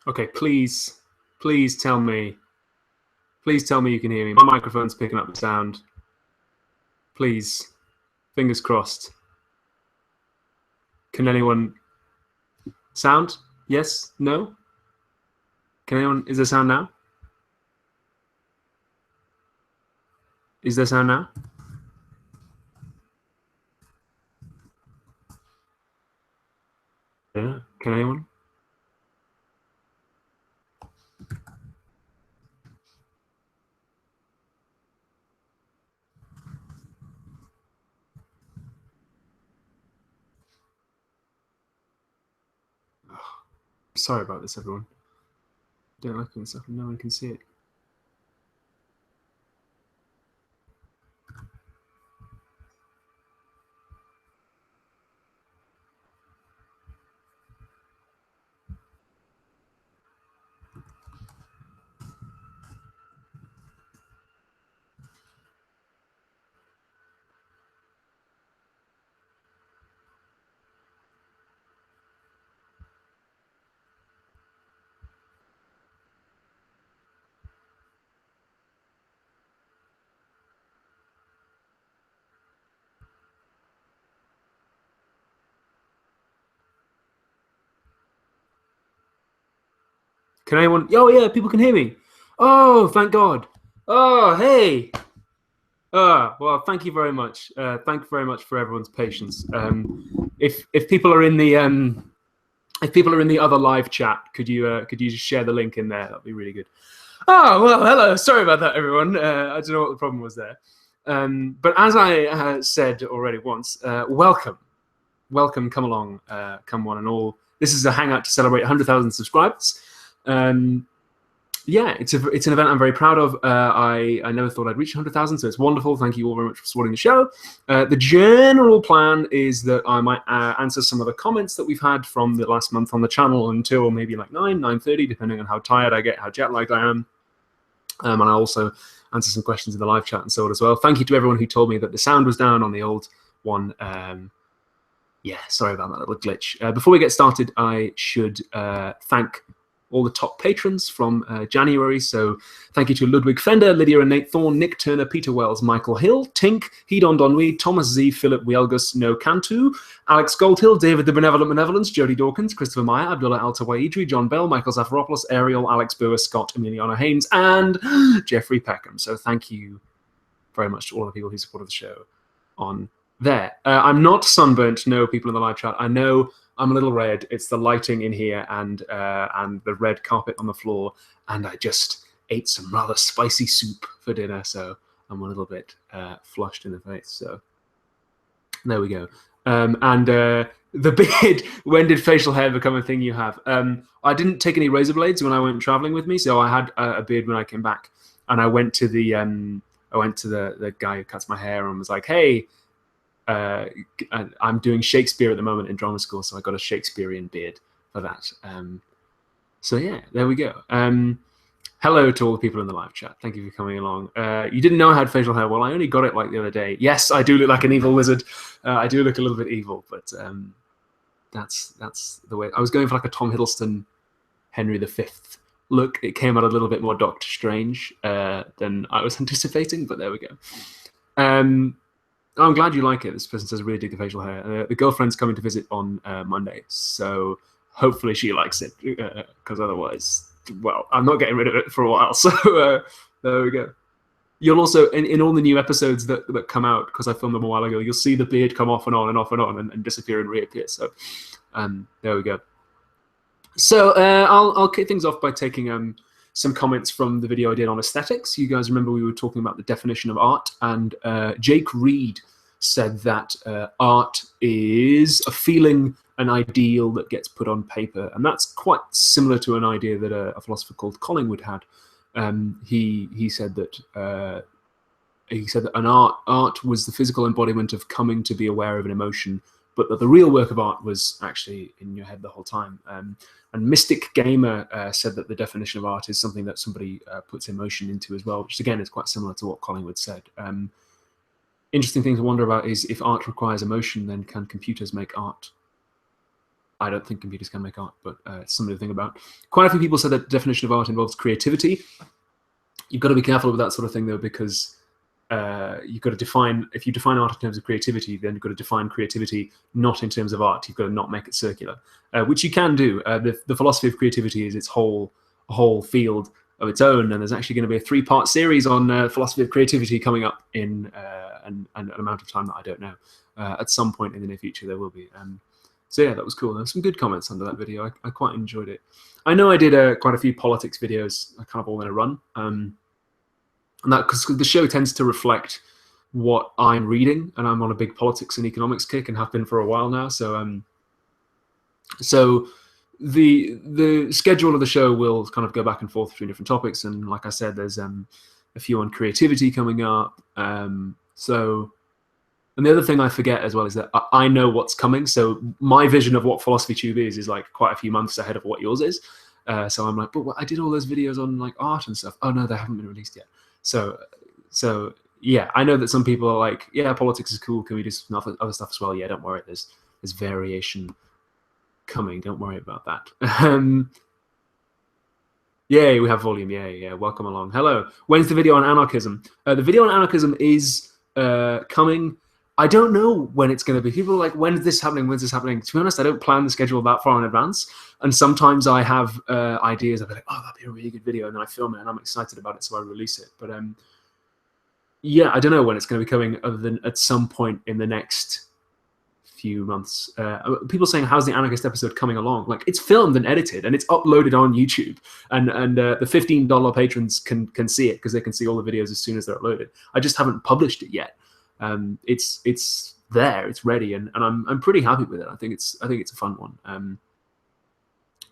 Okay, please tell me. Please tell me you can hear me. My microphone's picking up the sound. Please, fingers crossed. Can anyone sound? Yes? No? Can anyone? Is there sound now? Is there sound now? Yeah. Can anyone? Oh, sorry about this, everyone. Don't like when stuff and no one can see it. Can anyone? Oh yeah, people can hear me. Oh, thank God. Oh, hey. Well, thank you very much. Thank you very much for everyone's patience. If people are in the other live chat, could you just share the link in there? That'd be really good. Oh well, hello. Sorry about that, everyone. I don't know what the problem was there. But as I said already once, welcome. Come along, come one and all. This is a hangout to celebrate 100,000 subscribers. Yeah, it's an event I'm very proud of. I never thought I'd reach 100,000, so it's wonderful. Thank you all very much for supporting the show. The general plan is that I might answer some of the comments that we've had from the last month on the channel until maybe like 9:30, depending on how tired I get, how jet lagged I am. And I'll also answer some questions in the live chat and so on as well. Thank you to everyone who told me that the sound was down on the old one. Yeah, sorry about that little glitch. Before we get started, I should thank all the top patrons from January. So thank you to Ludwig Fender, Lydia and Nate Thorne, Nick Turner, Peter Wells, Michael Hill, Tink, Hedon Donwy, Thomas Z, Philip Wielgus, No Cantu, Alex Goldhill, David the Benevolent Benevolence, Jody Dawkins, Christopher Meyer, Abdullah Al-Tawaidri, John Bell, Michael Zafaropoulos, Ariel, Alex Burr, Scott, Emiliana Haynes, and Jeffrey Peckham. So thank you very much to all the people who supported the show on there. I'm not sunburnt, no, people in the live chat. I know I'm a little red. It's the lighting in here and the red carpet on the floor. And I just ate some rather spicy soup for dinner, so I'm a little bit flushed in the face. So there we go. And the beard, when did facial hair become a thing you have? I didn't take any razor blades when I went traveling with me, so I had a beard when I came back. And I went to the guy who cuts my hair and was like, hey, I'm doing Shakespeare at the moment in drama school, so I got a Shakespearean beard for that. So yeah, there we go. Hello to all the people in the live chat. Thank you for coming along. You didn't know I had facial hair. Well, I only got it like the other day. Yes, I do look like an evil wizard. I do look a little bit evil, but that's the way. I was going for like a Tom Hiddleston, Henry V look. It came out a little bit more Doctor Strange than I was anticipating, but there we go. I'm glad you like it. This person says, I really dig the facial hair. The girlfriend's coming to visit on Monday, so hopefully she likes it, because otherwise, well, I'm not getting rid of it for a while. So there we go. You'll also, in all the new episodes that come out, because I filmed them a while ago, you'll see the beard come off and on and off and on and disappear and reappear. So there we go. So I'll kick things off by taking some comments from the video I did on aesthetics. You guys remember we were talking about the definition of art, and Jake Reed said that art is a feeling, an ideal that gets put on paper, and that's quite similar to an idea that a philosopher called Collingwood had. He said that an art was the physical embodiment of coming to be aware of an emotion, but that the real work of art was actually in your head the whole time. And Mystic Gamer said that the definition of art is something that somebody puts emotion into as well, which again is quite similar to what Collingwood said. Interesting thing to wonder about is if art requires emotion, then can computers make art? I don't think computers can make art, but it's something to think about. Quite a few people said that the definition of art involves creativity. You've got to be careful with that sort of thing, though, because you've got to define, if you define art in terms of creativity, then you've got to define creativity not in terms of art. You've got to not make it circular, which you can do. The philosophy of creativity is its whole field of its own, and there's actually going to be a 3-part series on philosophy of creativity coming up in an amount of time that I don't know. At some point in the near future, there will be. So yeah, that was cool. There were some good comments under that video. I quite enjoyed it. I know I did quite a few politics videos, kind of all in a run. And that because the show tends to reflect what I'm reading, and I'm on a big politics and economics kick and have been for a while now. So so the schedule of the show will kind of go back and forth between different topics, and like I said, there's a few on creativity coming up. So, and the other thing I forget as well is that I know what's coming. So my vision of what Philosophy Tube is like quite a few months ahead of what yours is. So I'm like, but I did all those videos on like art and stuff. Oh no, they haven't been released yet. So yeah, I know that some people are like, yeah, politics is cool. Can we do some other stuff as well? Yeah, don't worry. There's variation coming. Don't worry about that. Yay, we have volume. Yeah. Welcome along. Hello. When's the video on anarchism? The video on anarchism is coming. I don't know when it's going to be. People are like, when's this happening? When's this happening? To be honest, I don't plan the schedule that far in advance. And sometimes I have ideas. I'll be like, oh, that'd be a really good video. And then I film it and I'm excited about it, so I release it. But yeah, I don't know when it's going to be coming other than at some point in the next few months. People saying, how's the anarchist episode coming along? Like, it's filmed and edited and it's uploaded on YouTube. And the $15 patrons can see it because they can see all the videos as soon as they're uploaded. I just haven't published it yet. It's there, it's ready, and I'm pretty happy with it. I think it's a fun one.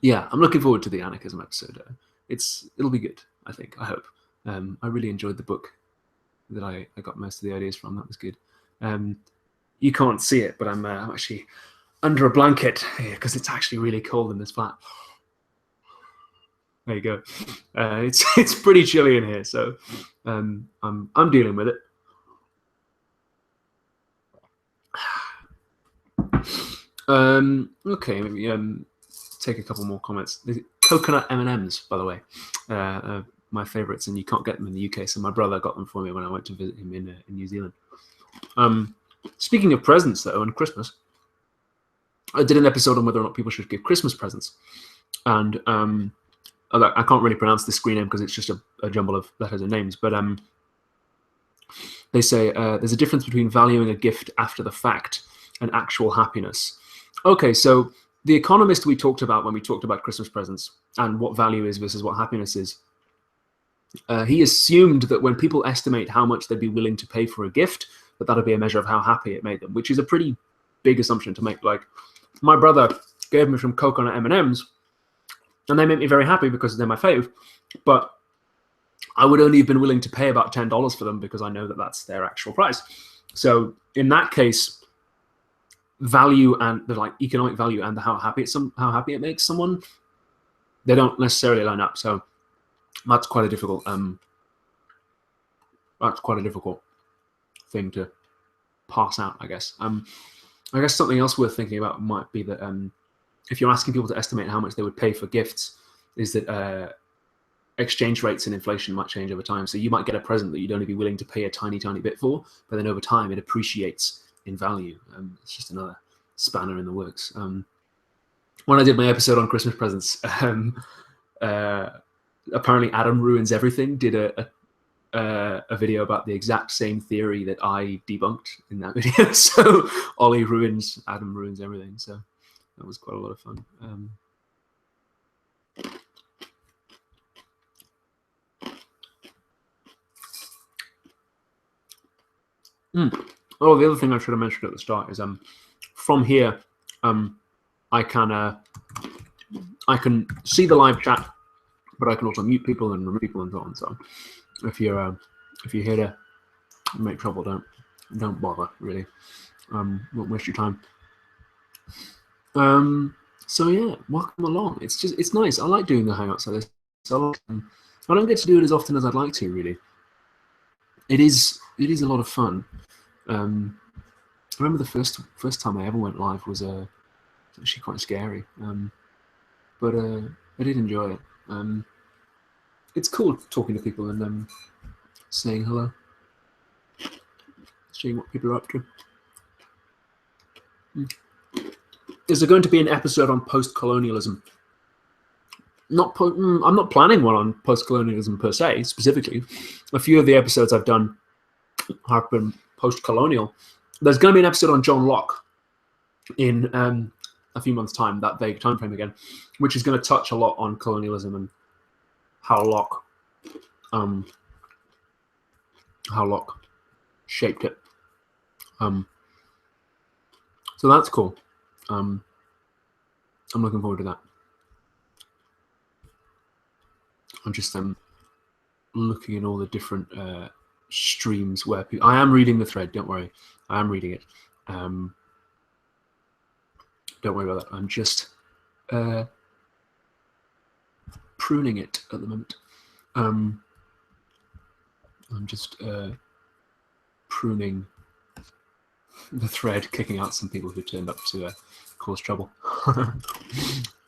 Yeah, I'm looking forward to the anarchism episode. It'll be good. I think. I hope. I really enjoyed the book that I got most of the ideas from. That was good. You can't see it, but I'm actually under a blanket because it's actually really cold in this flat. There you go. It's pretty chilly in here, so I'm dealing with it. Okay, maybe take a couple more comments. Coconut M&Ms, by the way, my favourites, and you can't get them in the UK, so my brother got them for me when I went to visit him in New Zealand. Speaking of presents, though, and Christmas, I did an episode on whether or not people should give Christmas presents, and I can't really pronounce the screen name because it's just a jumble of letters and names, but they say there's a difference between valuing a gift after the fact and actual happiness. Okay, so the economist we talked about when we talked about Christmas presents and what value is versus what happiness is, he assumed that when people estimate how much they'd be willing to pay for a gift, that'll be a measure of how happy it made them, which is a pretty big assumption to make. Like, my brother gave me some coconut M&Ms, and they make me very happy because they're my fave, but I would only have been willing to pay about $10 for them because I know that that's their actual price. So in that case, value and the like economic value and how happy it makes someone, they don't necessarily line up. So that's quite a difficult thing to pass out, I guess. I guess something else worth thinking about might be that if you're asking people to estimate how much they would pay for gifts, is that exchange rates and inflation might change over time. So you might get a present that you'd only be willing to pay a tiny bit for, but then over time it appreciates in value. It's just another spanner in the works. When I did my episode on Christmas presents, apparently Adam Ruins Everything did a video about the exact same theory that I debunked in that video. So Ollie ruins, Adam ruins everything. So that was quite a lot of fun. Oh, the other thing I should have mentioned at the start is from here I can see the live chat, but I can also mute people and remove people and so on. So if you're here to make trouble, don't bother, really. Won't waste your time. So yeah, welcome along. It's nice. I like doing the Hangouts like this. So I don't get to do it as often as I'd like to, really. It is a lot of fun. I remember the first time I ever went live was It's actually quite scary. But I did enjoy it. It's cool talking to people and saying hello, seeing what people are up to. Is there going to be an episode on post-colonialism? I'm not planning one on post-colonialism per se, specifically. A few of the episodes I've done have been post-colonial. There's going to be an episode on John Locke in a few months' time, that vague time frame again, which is going to touch a lot on colonialism and how Locke shaped it. So that's cool. I'm looking forward to that. I'm just looking at all the different streams where people. I am reading the thread. Don't worry, I am reading it. Don't worry about that. I'm just pruning it at the moment. I'm just pruning the thread, kicking out some people who turned up to cause trouble.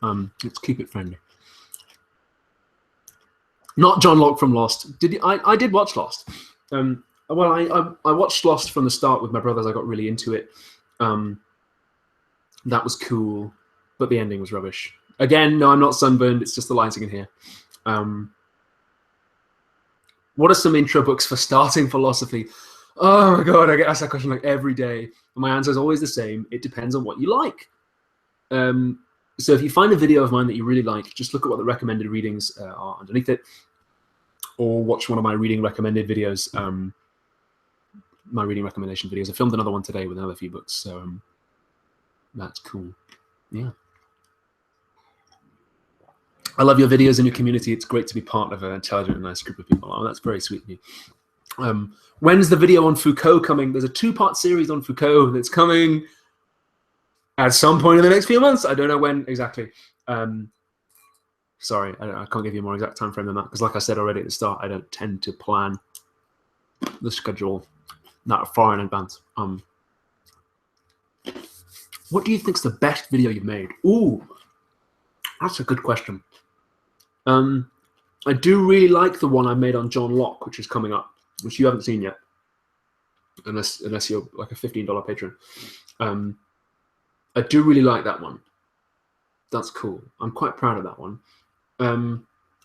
Let's keep it friendly. Not John Locke from Lost. I did watch Lost. Well, I watched Lost from the start with my brothers. I got really into it. That was cool, but the ending was rubbish. Again, no, I'm not sunburned. It's just the lighting in here. What are some intro books for starting philosophy? Oh my god, I get asked that question like every day. And my answer is always the same. It depends on what you like. So if you find a video of mine that you really like, just look at what the recommended readings are underneath it, or watch one of my reading recommended videos, my reading recommendation videos. I filmed another one today with another few books, so that's cool. Yeah. I love your videos and your community. It's great to be part of an intelligent and nice group of people. Oh, that's very sweet of you. When's the video on Foucault coming? There's a 2-part series on Foucault that's coming at some point in the next few months. I don't know when exactly. Sorry, I can't give you a more exact time frame than that, because like I said already at the start, I don't tend to plan the schedule that far in advance. What do you think's the best video you've made? Ooh, that's a good question. I do really like the one I made on John Locke, which is coming up, which you haven't seen yet, unless you're like a $15 patron. I do really like that one. That's cool. I'm quite proud of that one.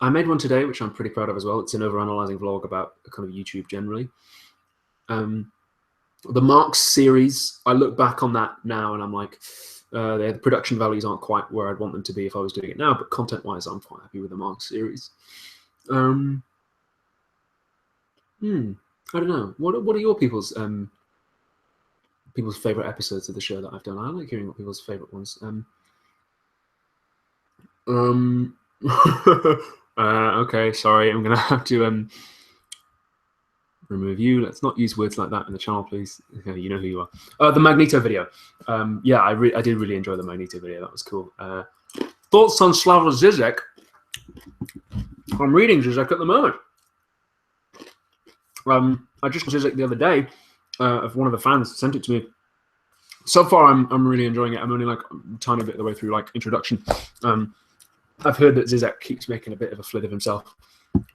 I made one today, which I'm pretty proud of as well. It's an overanalyzing vlog about kind of YouTube generally. The Marx series, I look back on that now and I'm like, the production values aren't quite where I'd want them to be if I was doing it now, but content-wise, I'm quite happy with the Marx series. I don't know. What are your people's favorite episodes of the show that I've done? I like hearing what people's favorite ones. Okay, sorry, I'm gonna have to remove you. Let's not use words like that in the channel, please. Okay, you know who you are. The Magneto video. Yeah, I did really enjoy the Magneto video. That was cool. Thoughts on Slavoj Žižek? I'm reading Žižek at the moment. I just got Žižek the other day. Of one of the fans sent it to me. So far, I'm really enjoying it. I'm only like a tiny bit of the way through, like introduction. I've heard that Zizek keeps making a bit of a flit of himself,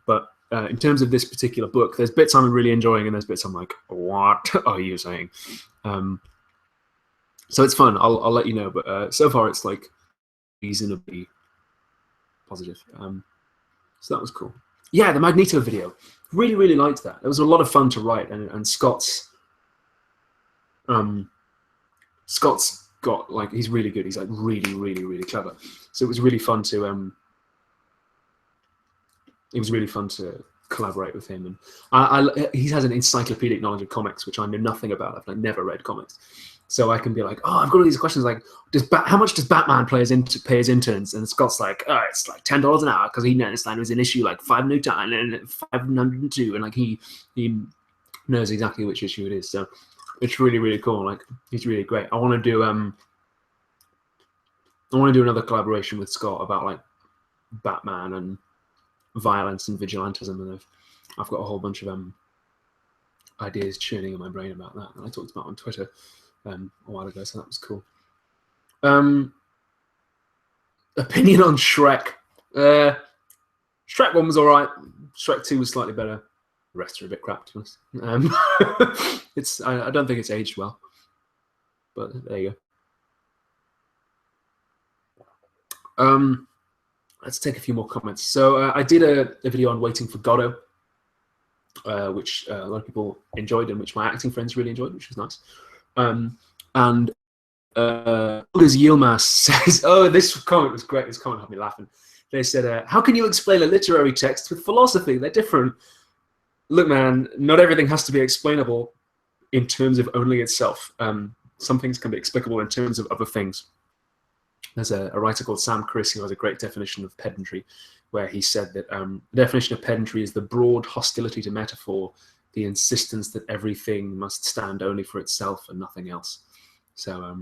but in terms of this particular book, there's bits I'm really enjoying, and there's bits I'm like, what are you saying? So it's fun. I'll let you know. But so far, it's like reasonably positive. So that was cool. Yeah, the Magneto video. Really, really liked that. It was a lot of fun to write, and Scott's got like, he's really good. He's like really, really, really clever. So it was really fun to collaborate with him, and he has an encyclopedic knowledge of comics, which I know nothing about. I've like never read comics, so I can be like, oh, I've got all these questions like, how much does Batman pay his interns? And Scott's like, oh, it's like $10 an hour, because he noticed that it was an issue like 509 and 502, and like he knows exactly which issue it is. So it's really, really cool. Like, he's really great. I want to do another collaboration with Scott about like Batman and violence and vigilantism, and I've got a whole bunch of ideas churning in my brain about that, and I talked about it on Twitter a while ago, so that was cool. Opinion on Shrek. Shrek 1 was all right. Shrek 2 was slightly better. The rest are a bit crap, to be honest. I don't think it's aged well. But there you go. Let's take a few more comments. So I did a video on Waiting for Godot, which a lot of people enjoyed and which my acting friends really enjoyed, which was nice. And Lucas Yilmaz says, oh, this comment was great. This comment had me laughing. They said, how can you explain a literary text with philosophy? They're different. Look, man, not everything has to be explainable in terms of only itself. Some things can be explicable in terms of other things. There's a writer called Sam Chris who has a great definition of pedantry, where he said that the definition of pedantry is the broad hostility to metaphor, the insistence that everything must stand only for itself and nothing else. So,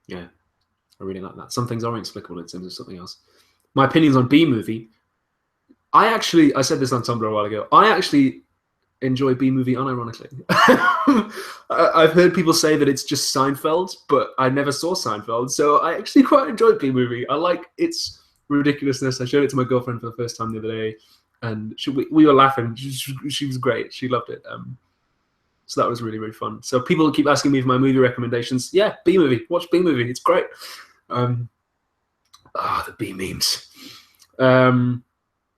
yeah, I really like that. Some things are inexplicable in terms of something else. My opinions on B-movie. I said this on Tumblr a while ago. I actually enjoy B-movie unironically. I've heard people say that it's just Seinfeld, but I never saw Seinfeld, so I actually quite enjoy B-movie. I like its ridiculousness. I showed it to my girlfriend for the first time the other day, and we were laughing. She was great. She loved it. So that was really, really fun. So people keep asking me for my movie recommendations. Yeah, B-movie. Watch B-movie. It's great. The B memes.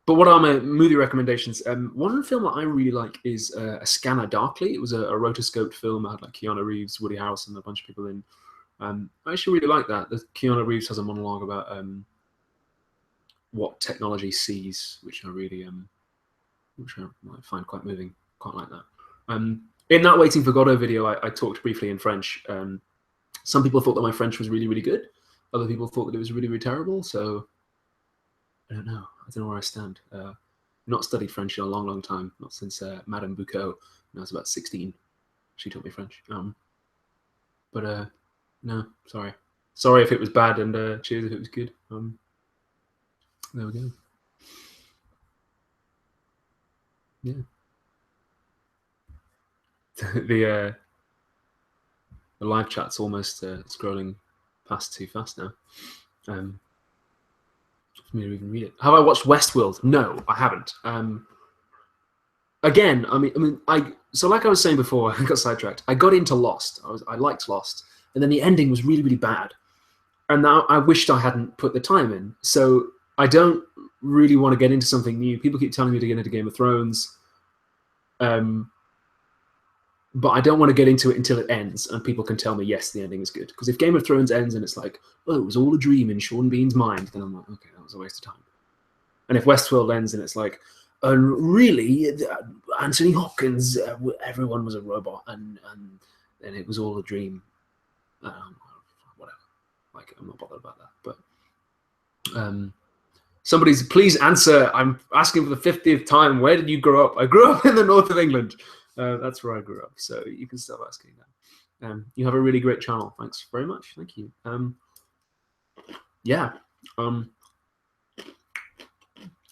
But what are my movie recommendations? One film that I really like is A Scanner Darkly. It was a rotoscoped film. It had like Keanu Reeves, Woody Harrelson, and a bunch of people in. I actually really like that. Keanu Reeves has a monologue about what technology sees, which I might find quite moving. Quite like that. In that Waiting for Godot video, I talked briefly in French. Some people thought that my French was really, really good. Other people thought that it was really, really terrible. So I don't know. I don't know where I stand. Not studied French in a long, long time. Not since Madame Boucault when I was about 16. She taught me French. But no, sorry. Sorry if it was bad, and cheers if it was good. There we go. Yeah. The live chat's almost scrolling past too fast now. For me to even read it. Have I watched Westworld? No, I haven't. Again, so like I was saying before, I got sidetracked. I got into Lost. I liked Lost, and then the ending was really, really bad. And now I wished I hadn't put the time in. So I don't really want to get into something new. People keep telling me to get into Game of Thrones. But I don't want to get into it until it ends and people can tell me, yes, the ending is good. Because if Game of Thrones ends and it's like, oh, it was all a dream in Sean Bean's mind, then I'm like, okay, that was a waste of time. And if Westworld ends and it's like, really, Anthony Hopkins, everyone was a robot and it was all a dream. Whatever. Like, I'm not bothered about that. But somebody's, please answer. I'm asking for the 50th time. Where did you grow up? I grew up in the north of England. That's where I grew up, so you can stop asking that. You have a really great channel. Thanks very much. Thank you. Yeah. I'm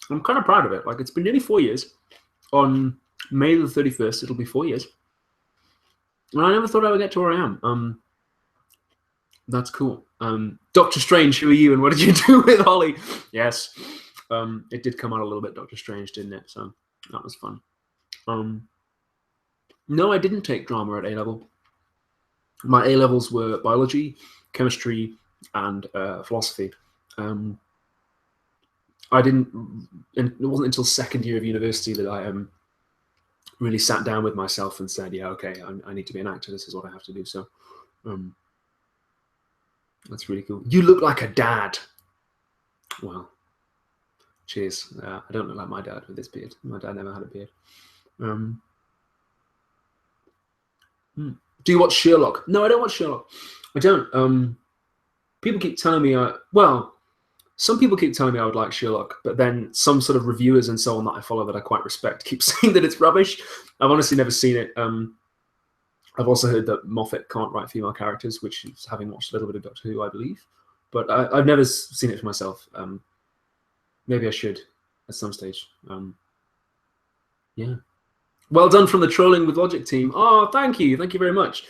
kind of proud of it. Like, it's been nearly 4 years. On May the 31st, it'll be 4 years. And I never thought I would get to where I am. That's cool. Doctor Strange, who are you and what did you do with Holly? Yes. It did come out a little bit Doctor Strange, didn't it? So that was fun. No, I didn't take drama at A-level. My A-levels were biology, chemistry, and philosophy. I didn't, and it wasn't until second year of university that I really sat down with myself and said, yeah, okay, I need to be an actor. This is what I have to do. So that's really cool. You look like a dad. Well, cheers. I don't look like my dad with this beard. My dad never had a beard. Do you watch Sherlock? No, I don't watch Sherlock. I don't. People keep telling me, some people keep telling me I would like Sherlock, but then some sort of reviewers and so on that I follow that I quite respect keep saying that it's rubbish. I've honestly never seen it. I've also heard that Moffat can't write female characters, which is having watched a little bit of Doctor Who, I believe. But I've never seen it for myself. Maybe I should at some stage. Yeah. Well done from the Trolling with Logic team. Oh, thank you. Thank you very much.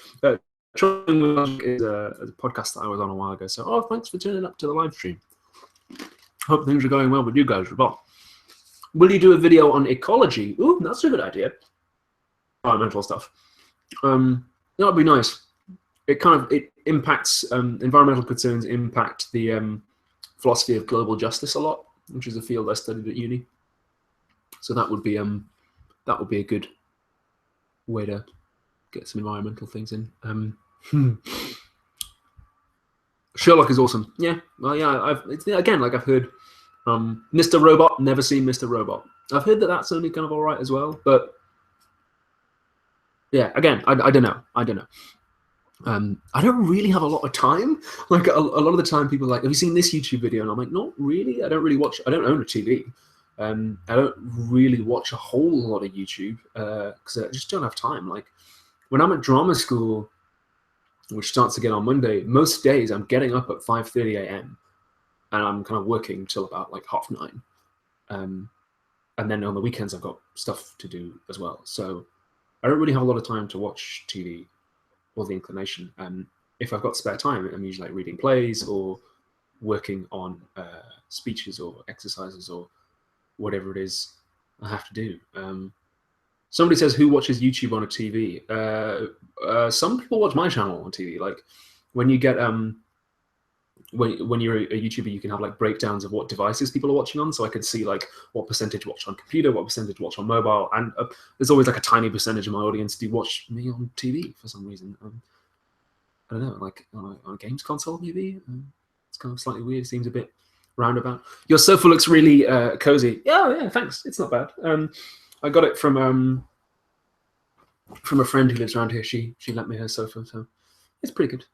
Trolling with Logic is a podcast that I was on a while ago. So, thanks for turning up to the live stream. Hope things are going well with you guys as well. Will you do a video on ecology? Ooh, that's a good idea. Environmental stuff. That would be nice. It impacts environmental concerns impact the philosophy of global justice a lot, which is a field I studied at uni. So that would be a good way to get some environmental things in. Sherlock is awesome. Yeah, well, yeah. I've heard Mr. Robot. Never seen Mr. Robot. I've heard that that's only kind of all right as well. But yeah, again, I don't know. I don't really have a lot of time. Like a lot of the time, people are like, "Have you seen this YouTube video?" And I'm like, "Not really. I don't really watch. I don't own a TV. I don't really watch a whole lot of YouTube because I just don't have time. Like when I'm at drama school, which starts again on Monday, most days I'm getting up at 5:30 a.m. and I'm kind of working till about like 9:30. And then on the weekends I've got stuff to do as well. So I don't really have a lot of time to watch TV or the inclination. If I've got spare time, I'm usually like reading plays or working on speeches or exercises or whatever it is I have to do. Somebody says, who watches YouTube on a TV? Some people watch my channel on TV. Like when you get when you're a YouTuber, you can have like breakdowns of what devices people are watching on. So I can see like what percentage watch on computer, what percentage watch on mobile, and there's always like a tiny percentage of my audience do watch me on TV for some reason. I don't know, like on a games console maybe. It's kind of slightly weird. It seems a bit roundabout. Your sofa looks really cozy. Yeah, thanks. It's not bad. I got it from a friend who lives around here. She lent me her sofa, so it's pretty good.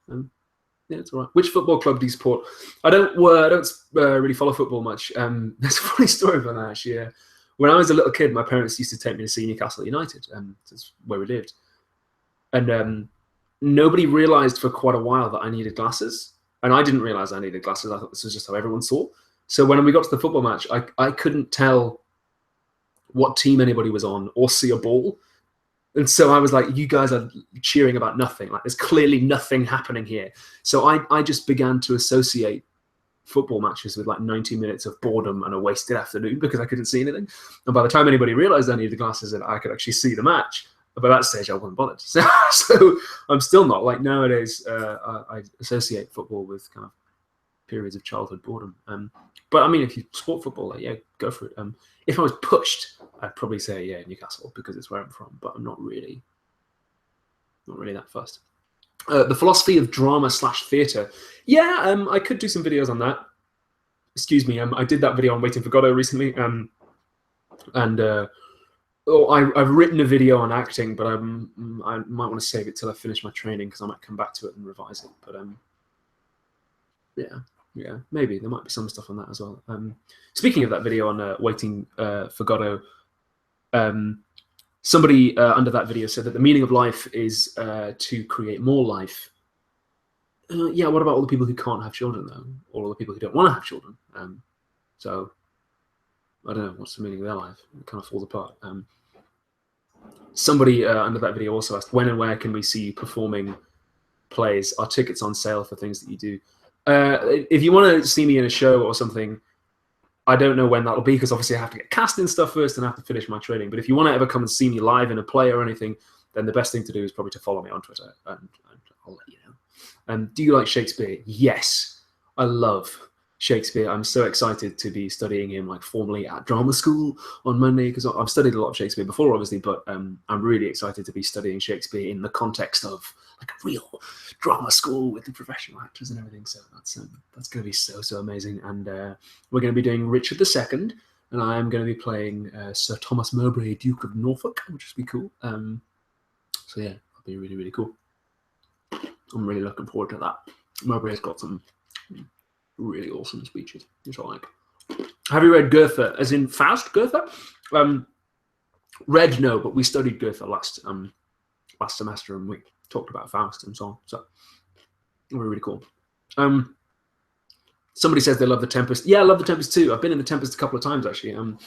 Yeah, it's all right. Which football club do you support? I don't really follow football much. There's a funny story about that actually. When I was a little kid, my parents used to take me to see Newcastle United. That's where we lived, and nobody realised for quite a while that I needed glasses, and I didn't realise I needed glasses. I thought this was just how everyone saw. So when we got to the football match, I couldn't tell what team anybody was on or see a ball. And so I was like, you guys are cheering about nothing. Like, there's clearly nothing happening here. So I just began to associate football matches with like 90 minutes of boredom and a wasted afternoon because I couldn't see anything. And by the time anybody realized I needed the glasses and I could actually see the match, by that stage I wasn't bothered. So I'm still not. Like nowadays, I associate football with kind of periods of childhood boredom. But I mean, if you support football, like, yeah, go for it. If I was pushed, I'd probably say Newcastle because it's where I'm from. But I'm not really that fussed. The philosophy of drama / theatre. Yeah, I could do some videos on that. Excuse me. I did that video on Waiting for Godot recently. I've written a video on acting, but I might want to save it till I finish my training because I might come back to it and revise it. But yeah, maybe there might be some stuff on that as well. Speaking of that video on Waiting for Godot, somebody under that video said that the meaning of life is to create more life. Yeah, what about all the people who can't have children, though? All the people who don't want to have children? So, I don't know, what's the meaning of their life? It kind of falls apart. Somebody under that video also asked, when and where can we see you performing plays? Are tickets on sale for things that you do? If you want to see me in a show or something, I don't know when that'll be because obviously I have to get cast in stuff first and I have to finish my training. But if you want to ever come and see me live in a play or anything, then the best thing to do is probably to follow me on Twitter and I'll let you know. Do you like Shakespeare? Yes, I love Shakespeare. I'm so excited to be studying him like formally at drama school on Monday because I've studied a lot of Shakespeare before, obviously, but I'm really excited to be studying Shakespeare in the context of like a real drama school with the professional actors and everything. So that's going to be so amazing. And we're going to be doing Richard II, and I am going to be playing Sir Thomas Mowbray, Duke of Norfolk, which will be cool. So yeah, it'll be really cool. I'm really looking forward to that. Mowbray's got some really awesome speeches, which I like. Have you read Goethe, as in Faust, Goethe? Read, no, but we studied Goethe last semester, and we talked about Faust and so on. So, really cool. Somebody says they love The Tempest. Yeah, I love The Tempest too. I've been in The Tempest a couple of times, actually. When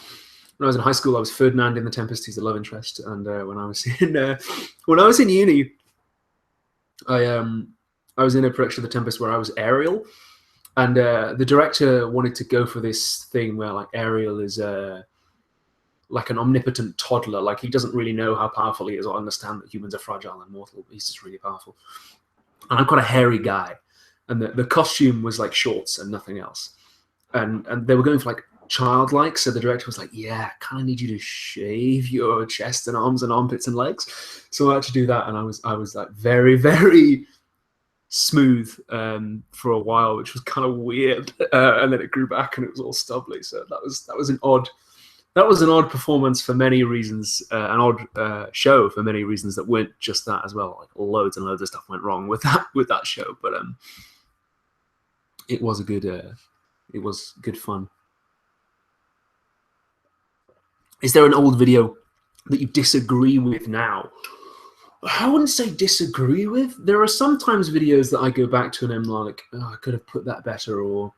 I was in high school, I was Ferdinand in The Tempest. He's the love interest. And when I was in uni, I was in a production of The Tempest where I was Ariel, and the director wanted to go for this thing where like Ariel is like an omnipotent toddler. Like he doesn't really know how powerful he is or understand that humans are fragile and mortal. He's just really powerful. And I'm quite a hairy guy, and the costume was like shorts and nothing else. And they were going for like childlike, so the director was like, "Yeah, I kind of need you to shave your chest and arms and armpits and legs." So I had to do that, and I was like very, very smooth for a while, which was kind of weird. And then it grew back, and it was all stubbly. So that was an odd performance for many reasons, an odd show for many reasons that weren't just that as well. Like loads and loads of stuff went wrong with that show, but it was good fun. Is there an old video that you disagree with now? I wouldn't say disagree with. There are sometimes videos that I go back to and I'm like, oh, I could have put that better, or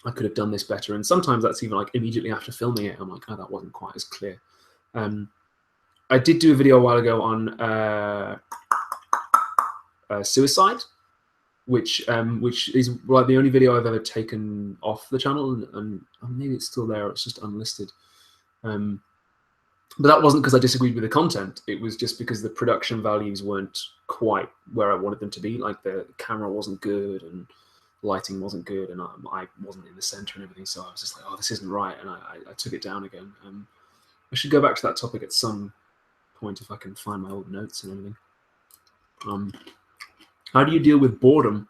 I could have done this better. And sometimes that's even like immediately after filming it, I'm like, oh, that wasn't quite as clear. I did do a video a while ago on suicide, which is like the only video I've ever taken off the channel, and maybe it's still there. It's just unlisted. But that wasn't because I disagreed with the content. It was just because the production values weren't quite where I wanted them to be. Like the camera wasn't good and lighting wasn't good, and I wasn't in the center and everything. So I was just like, oh, this isn't right, and I took it down again. I should go back to that topic at some point if I can find my old notes and everything. How do you deal with boredom?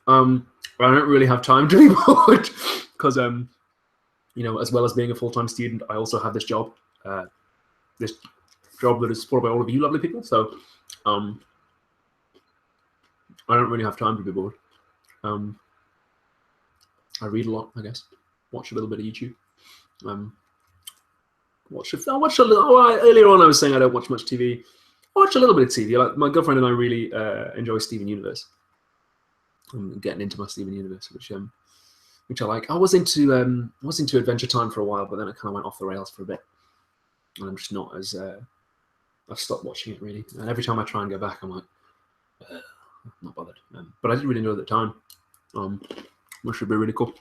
I don't really have time to be bored because as well as being a full-time student, I also have this job that is supported by all of you lovely people. So I don't really have time to be bored. I read a lot, I guess. Watch a little bit of YouTube. Earlier on I was saying I don't watch much TV. I watch a little bit of TV. Like my girlfriend and I really enjoy Steven Universe. I'm getting into my Steven Universe, which I like. I was into Adventure Time for a while, but then it kind of went off the rails for a bit. And I'm just not as I've stopped watching it really. And every time I try and go back, I'm like, I'm not bothered. But I did really enjoy it at the time. Which should be really cool.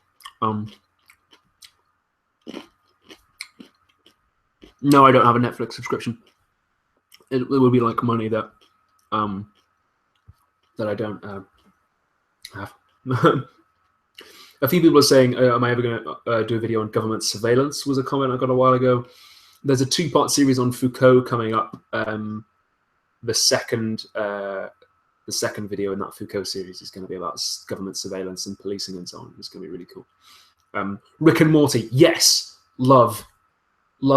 No, I don't have a Netflix subscription. It would be like money that I don't have. A few people are saying, am I ever going to do a video on government surveillance, was a comment I got a while ago. There's a 2-part series on Foucault coming up. The second video in that Foucault series is going to be about government surveillance and policing and so on. It's going to be really cool. Rick and Morty, yes, love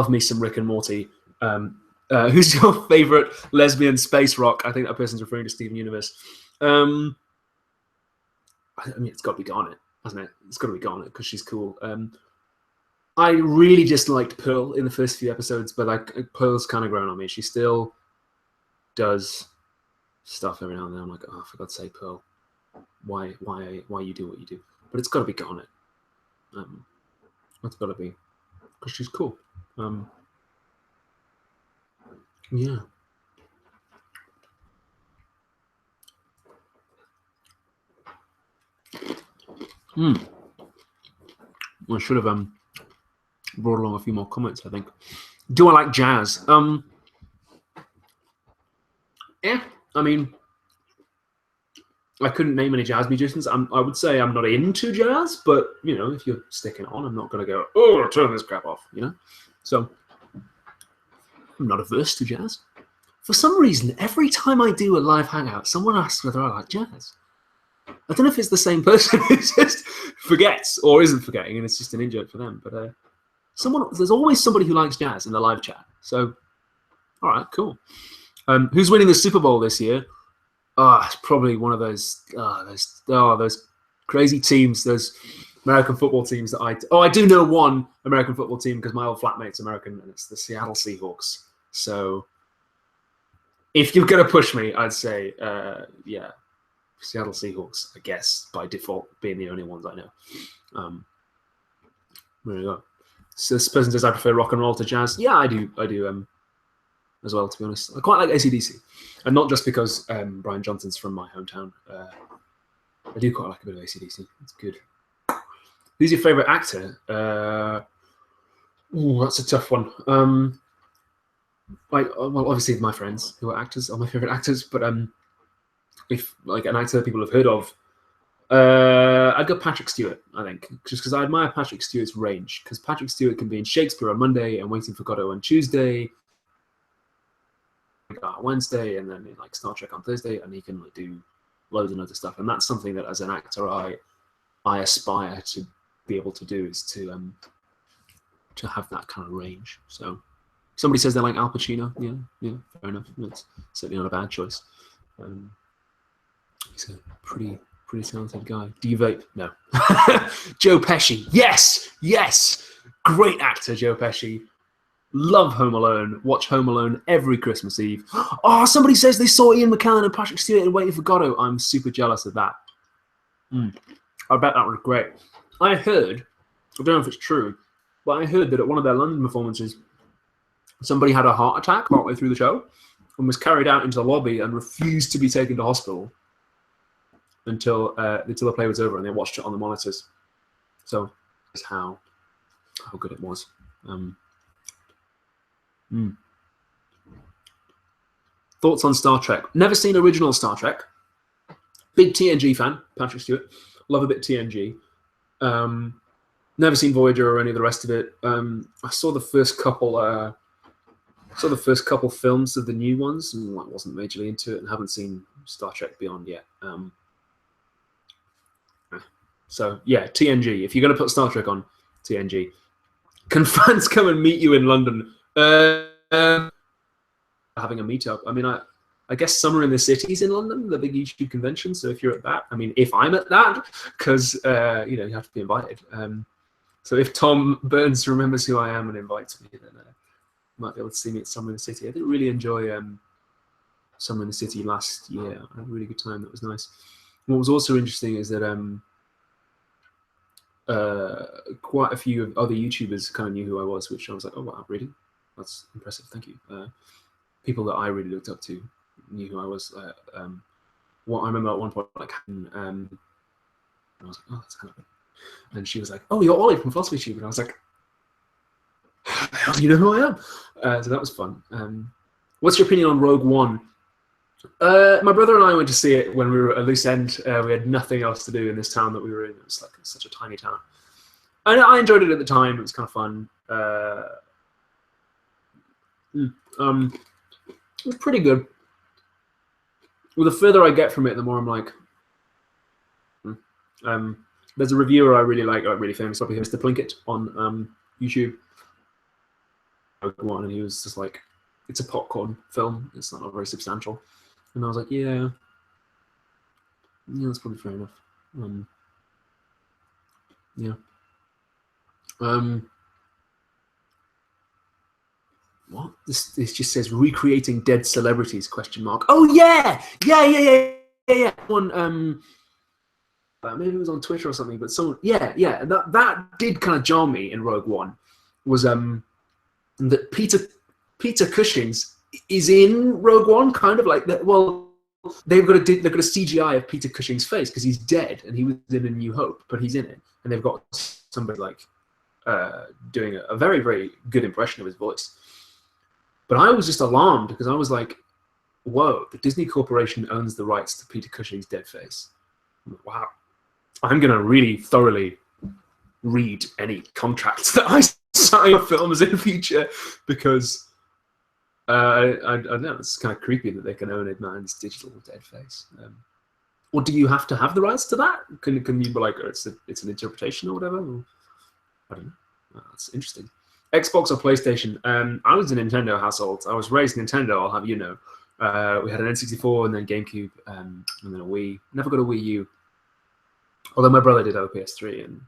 me some Rick and Morty. Who's your favorite lesbian space rock? I think that person's referring to Steven Universe. I mean, it's got to be Garnet, hasn't it? It's got to be Garnet because she's cool. I really disliked Pearl in the first few episodes, but like Pearl's kind of grown on me. She still does stuff every now and then. I'm like, oh, for God's sake, Pearl, why you do what you do? But it's got to be Garnet. It's got to be because she's cool. Yeah. I should have brought along a few more comments, I think. Do I like jazz? Yeah, I mean, I couldn't name any jazz musicians. I would say I'm not into jazz, but, if you're sticking on, I'm not going to go, oh, turn this crap off, So I'm not averse to jazz. For some reason, every time I do a live hangout, someone asks whether I like jazz. I don't know if it's the same person who just forgets or isn't forgetting, and it's just an in-joke for them. But there's always somebody who likes jazz in the live chat. So, all right, cool. Who's winning the Super Bowl this year? It's probably one of those crazy teams, those American football teams that I do know one American football team because my old flatmate's American, and it's the Seattle Seahawks. So, if you're gonna push me, I'd say, yeah. Seattle Seahawks, I guess, by default, being the only ones I know. There you go. So this person says, I prefer rock and roll to jazz. Yeah, I do. as well, to be honest. I quite like AC/DC, and not just because Brian Johnson's from my hometown. I do quite like a bit of AC/DC. It's good. Who's your favorite actor? That's a tough one. Well, obviously my friends who are actors are my favorite actors, but if like an actor people have heard of, I'd go Patrick Stewart, I think, just because I admire Patrick Stewart's range. Because Patrick Stewart can be in Shakespeare on Monday and Waiting for Godot on Tuesday, Wednesday, and then in like Star Trek on Thursday, and he can like do loads and loads of stuff. And that's something that as an actor I aspire to be able to do, is to have that kind of range. So somebody says they like Al Pacino. Yeah, fair enough. It's certainly not a bad choice. He's a pretty talented guy. Do you vape? No. Joe Pesci. Yes. Great actor, Joe Pesci. Love Home Alone. Watch Home Alone every Christmas Eve. Oh, somebody says they saw Ian McKellen and Patrick Stewart in Waiting for Godot. I'm super jealous of that. I bet that was great. I heard, I don't know if it's true, but I heard that at one of their London performances, somebody had a heart attack partway through the show and was carried out into the lobby and refused to be taken to hospital until the play was over, and they watched it on the monitors. So that's how good it was. Thoughts on Star Trek? Never seen original Star Trek. Big TNG fan, Patrick Stewart. Love a bit TNG. Never seen Voyager or any of the rest of it. I saw the first couple films of the new ones, and I wasn't majorly into it, and haven't seen Star Trek Beyond yet. So yeah, TNG. If you're going to put Star Trek on, TNG. Can fans come and meet you in London? Having a meetup. I mean, I guess Summer in the City's in London, the big YouTube convention. So if you're at that, I mean, if I'm at that, because you have to be invited. So if Tom Burns remembers who I am and invites me, then might be able to see me at Summer in the City. I didn't really enjoy Summer in the City last year. I had a really good time. That was nice. What was also interesting is that quite a few other YouTubers kind of knew who I was, which I was like, oh wow, really? That's impressive. Thank you. People that I really looked up to knew who I was. What I remember at one point, like, I was like, oh, that's kind of. And she was like, oh, you're Ollie from Philosophy Tube, and I was like, how do you know who I am? So that was fun. What's your opinion on Rogue One? My brother and I went to see it when we were at Loose End. We had nothing else to do in this town that we were in. It was like such a tiny town. And I enjoyed it at the time. It was kind of fun. It was pretty good. Well, the further I get from it, the more I'm like, there's a reviewer I really like, really famous, probably Mr. Plinkett on YouTube. And he was just like, it's a popcorn film. It's not very substantial. And I was like, yeah, that's probably fair enough. What? This just says recreating dead celebrities, question mark. Oh yeah. One maybe it was on Twitter or something, but someone that did kind of jar me in Rogue One, was that Peter Cushing's is in Rogue One, kind of like that. Well, they've got a CGI of Peter Cushing's face because he's dead and he was in A New Hope, but he's in it, and they've got somebody like doing a very, very good impression of his voice. But I was just alarmed because I was like, whoa, the Disney Corporation owns the rights to Peter Cushing's dead face. Wow. I'm going to really thoroughly read any contracts that I sign for films in the future, because I don't know, it's kind of creepy that they can own a man's digital dead face. Or do you have to have the rights to that? Can you be like, oh, it's an interpretation or whatever? Or, I don't know. That's interesting. Xbox or PlayStation? I was a Nintendo household. I was raised Nintendo, I'll have you know. We had an N64 and then GameCube, and then a Wii. Never got a Wii U. Although my brother did have a PS3 and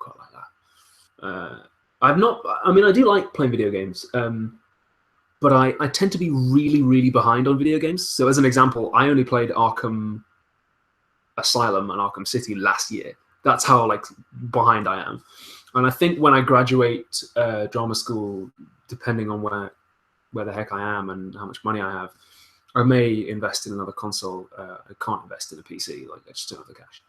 quite like that. I do like playing video games, but I tend to be really, really behind on video games. So as an example, I only played Arkham Asylum and Arkham City last year. That's how like behind I am. And I think when I graduate drama school, depending on where the heck I am and how much money I have, I may invest in another console. I can't invest in a PC. Like, I just don't have the cash.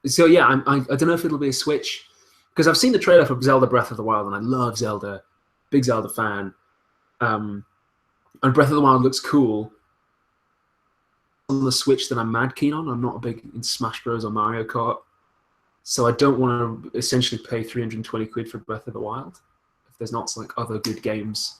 So yeah, I don't know if it'll be a Switch, because I've seen the trailer for Zelda Breath of the Wild, and I love Zelda, big Zelda fan. And Breath of the Wild looks cool. On the Switch that I'm mad keen on. I'm not a big in Smash Bros or Mario Kart, so I don't want to essentially pay 320 quid for Breath of the Wild if there's not like other good games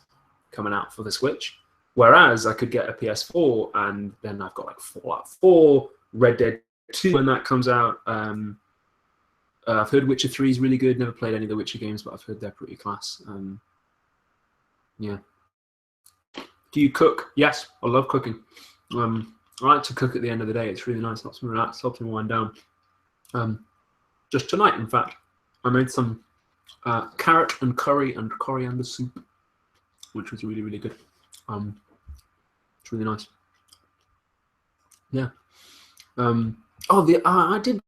coming out for the Switch. Whereas I could get a PS4, and then I've got like Fallout 4, Red Dead 2 when that comes out. I've heard Witcher 3 is really good. Never played any of the Witcher games, but I've heard they're pretty class. Yeah. Do you cook? Yes, I love cooking. I like to cook at the end of the day. It's really nice. Helps me relax, helps me wind down. Just tonight, in fact, I made some carrot and curry and coriander soup, which was really, really good. It's really nice. Yeah. I did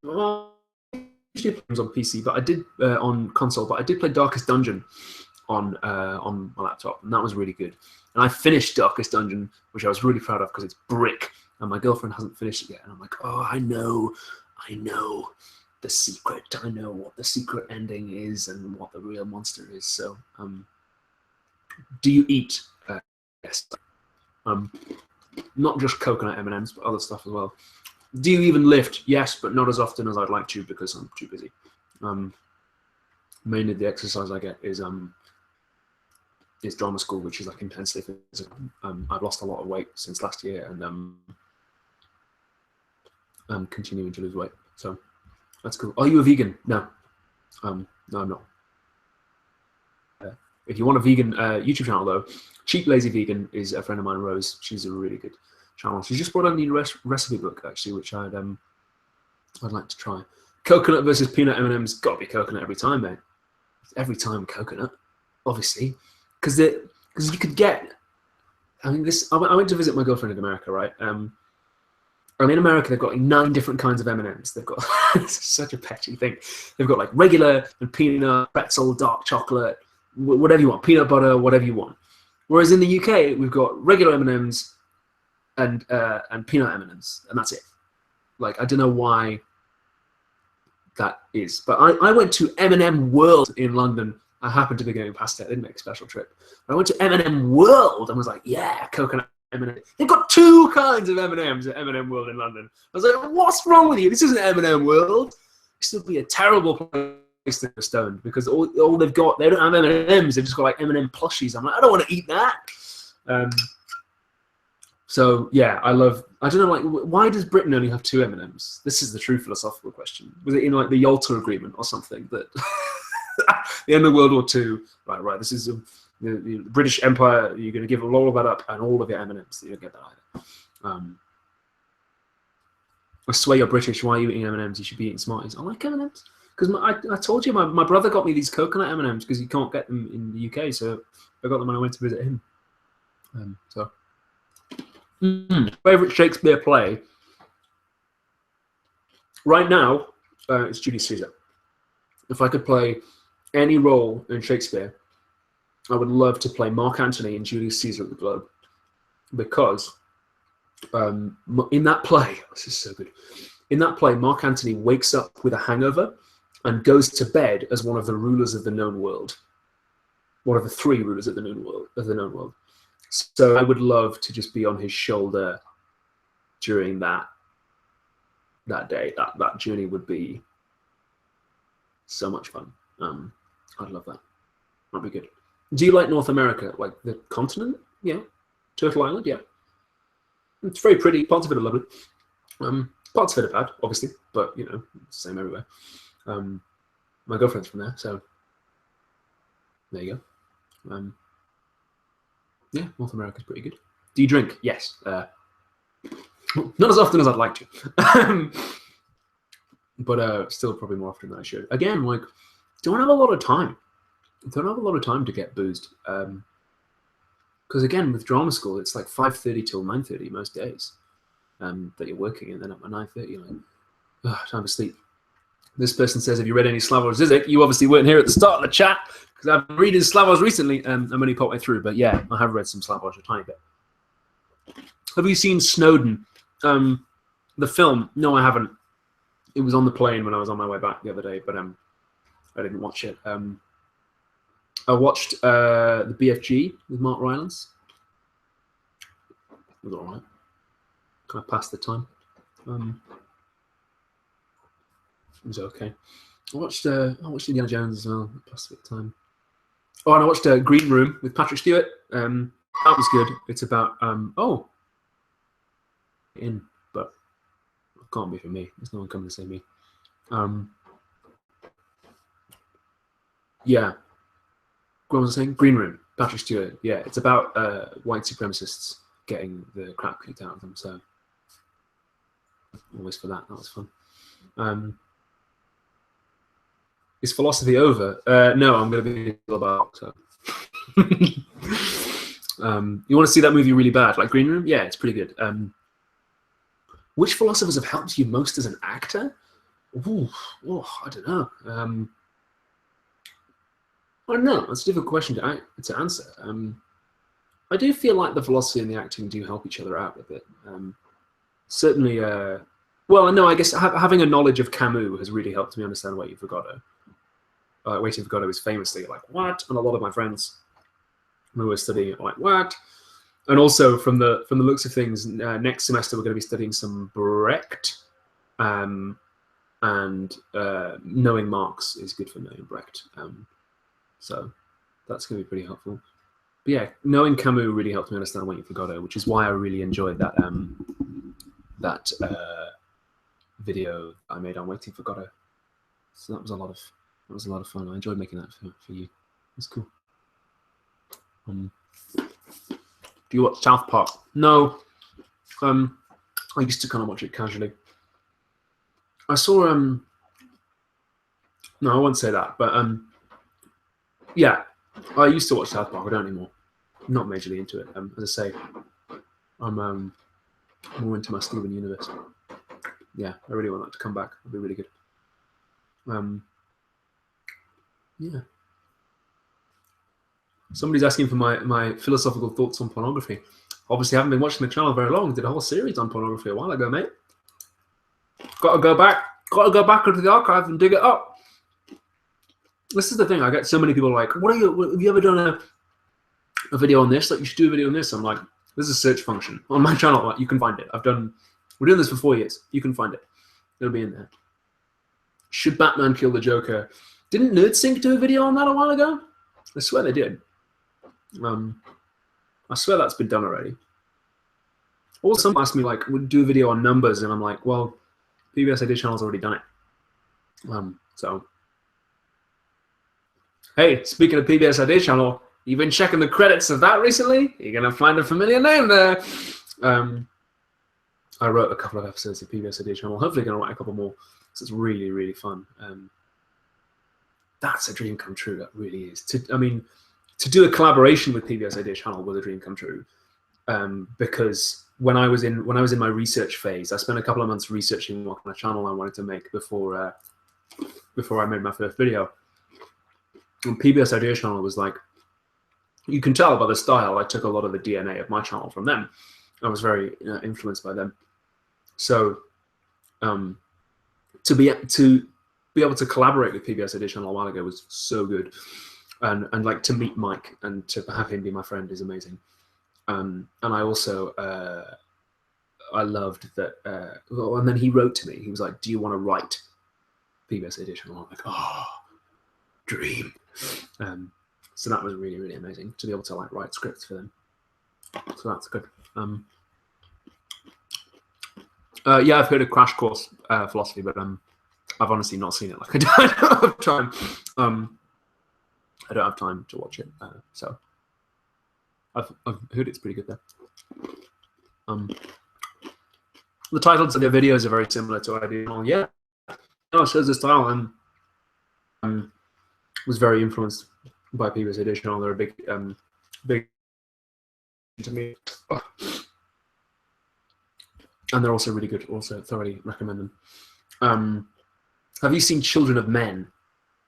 games on PC, but I did on console. But I did play Darkest Dungeon on my laptop, and that was really good. And I finished Darkest Dungeon, which I was really proud of because it's brick. And my girlfriend hasn't finished it yet. And I'm like, oh, I know the secret. I know what the secret ending is and what the real monster is. So, do you eat? Yes. Not just coconut M&Ms, but other stuff as well. Do you even lift? Yes, but not as often as I'd like to because I'm too busy. Mainly the exercise I get is drama school, which is like intensely physical. I've lost a lot of weight since last year, and I'm continuing to lose weight. So that's cool. Are you a vegan? No. No, I'm not. If you want a vegan YouTube channel, though, Cheap Lazy Vegan is a friend of mine, Rose. She's a really good channel. She just brought out a new recipe book, actually, which I'd like to try. Coconut versus peanut M&Ms. Got to be coconut every time, mate. Every time coconut, obviously, because you could get. I mean, I went to visit my girlfriend in America, right? In America, they've got like 9 different kinds of M&Ms. They've got it's such a petty thing. They've got like regular and peanut, pretzel, dark chocolate, whatever you want, peanut butter, whatever you want. Whereas in the UK, we've got regular M&Ms and peanut M&Ms, and that's it. Like, I don't know why that is, but I went to M&M World in London. I happened to be going past it. I didn't make a special trip. I went to M&M World and was like, yeah, coconut M&M. They've got 2 kinds of M&Ms at M&M World in London. I was like, what's wrong with you? This isn't M&M World. This would be a terrible place to be stoned because all they've got, they don't have M&Ms. They've just got like M&M plushies. I'm like, I don't want to eat that. So yeah, I don't know, like, why does Britain only have 2 M&Ms? This is the true philosophical question. Was it in like the Yalta Agreement or something that the end of World War II, right, this is the British Empire, you're going to give all of that up and all of your M&Ms, you don't get that either. I swear you're British, why are you eating M&Ms? You should be eating Smarties. I like M&Ms. Because I told you, my brother got me these coconut M&Ms because you can't get them in the UK, so I got them when I went to visit him. Favorite Shakespeare play? Right now, it's Julius Caesar. If I could play any role in Shakespeare, I would love to play Mark Antony in Julius Caesar at the Globe, because in that play, this is so good. In that play, Mark Antony wakes up with a hangover and goes to bed as one of the rulers of the known world, one of the 3 rulers of the known world. So I would love to just be on his shoulder during that day. That journey would be so much fun. I'd love that. That'd be good. Do you like North America, like the continent? Yeah. Turtle Island? Yeah. It's very pretty. Parts of it are lovely. Parts of it are bad, obviously, but you know, same everywhere. My girlfriend's from there, so there you go. Yeah, North America's pretty good. Do you drink? Yes. Not as often as I'd like to, but still probably more often than I should. Again, like, don't have a lot of time. Don't have a lot of time to get boozed. Because again, with drama school, it's like 5:30 till 9:30 most days that you're working, and then at 9:30, you're like, time to sleep. This person says, have you read any Slavoj Zizek? You obviously weren't here at the start of the chat because I've been reading Slavoj recently. I'm only partway through, but yeah, I have read some Slavoj a tiny bit. Have you seen Snowden? The film? No, I haven't. It was on the plane when I was on my way back the other day, but I didn't watch it. I watched the BFG with Mark Rylance. It was all right. Kind of passed the time. It was okay. I watched Indiana Jones as well. Passed a bit of time. Oh, and I watched Green Room with Patrick Stewart. That was good. It's about but it can't be for me. There's no one coming to see me. Yeah. What was I saying? Green Room, Patrick Stewart. Yeah, it's about white supremacists getting the crap kicked out of them. So always for that. That was fun. Is philosophy over? No, I'm going to be about. So. You want to see that movie really bad, like Green Room? Yeah, it's pretty good. Which philosophers have helped you most as an actor? Ooh, I don't know. I don't know. It's a difficult question to answer. I do feel like the philosophy and the acting do help each other out a bit. Certainly, well, no, I guess having a knowledge of Camus has really helped me understand Waiting for Godot. Waiting for Godot is famously like, what? And a lot of my friends who were studying it were like, what? And also from the looks of things, next semester we're going to be studying some Brecht, and knowing Marx is good for knowing Brecht. So that's going to be pretty helpful. But yeah, knowing Camus really helped me understand Waiting for Godot, which is why I really enjoyed that video I made on Waiting for Godot. So that was a lot of fun. I enjoyed making that for you. It was cool. Do you watch South Park? No. I used to kind of watch it casually. I saw no, I won't say that, but yeah, I used to watch South Park. I don't anymore. I'm not majorly into it. As I say, I'm more into my Steven Universe. Yeah, I really want that to come back. It'll be really good. Yeah. Somebody's asking for my philosophical thoughts on pornography. Obviously, I haven't been watching the channel very long. Did a whole series on pornography a while ago, mate. Got to go back into the archive and dig it up. This is the thing. I get so many people like, have you ever done a video on this? Like, you should do a video on this. I'm like, there's a search function on my channel. Like, you can find it. We're doing this for 4 years. You can find it. It'll be in there. Should Batman kill the Joker? Didn't NerdSync do a video on that a while ago? I swear they did. I swear that's been done already. Also, someone asked me, like, would do a video on numbers, and I'm like, well, PBS ID channel's already done it. So, hey, speaking of PBS ID channel, you've been checking the credits of that recently? You're gonna find a familiar name there. I wrote a couple of episodes of PBS ID channel. Hopefully, gonna write a couple more because it's really, really fun. That's a dream come true. That really is. To do a collaboration with PBS ID channel was a dream come true. Because when I was in my research phase, I spent a couple of months researching what kind of channel I wanted to make before I made my first video. And PBS ID channel was like, you can tell by the style. I took a lot of the DNA of my channel from them. I was very influenced by them. So to be able to collaborate with PBS ID channel a while ago was so good. And like to meet Mike and to have him be my friend is amazing. And I also I loved that. And then he wrote to me. He was like, "Do you want to write PBS edition?" And I'm like, "Oh, dream." So that was really, really amazing to be able to like write scripts for them. So that's good. Yeah, I've heard of Crash Course Philosophy, but I've honestly not seen it. Like I don't have time. I don't have time to watch it. So I've heard it's pretty good there. The titles of their videos are very similar to Ideal. Yeah, no, it shows the style and was very influenced by PBS Edition. They're a big to me, and they're also really good. Also, thoroughly recommend them. Have you seen Children of Men?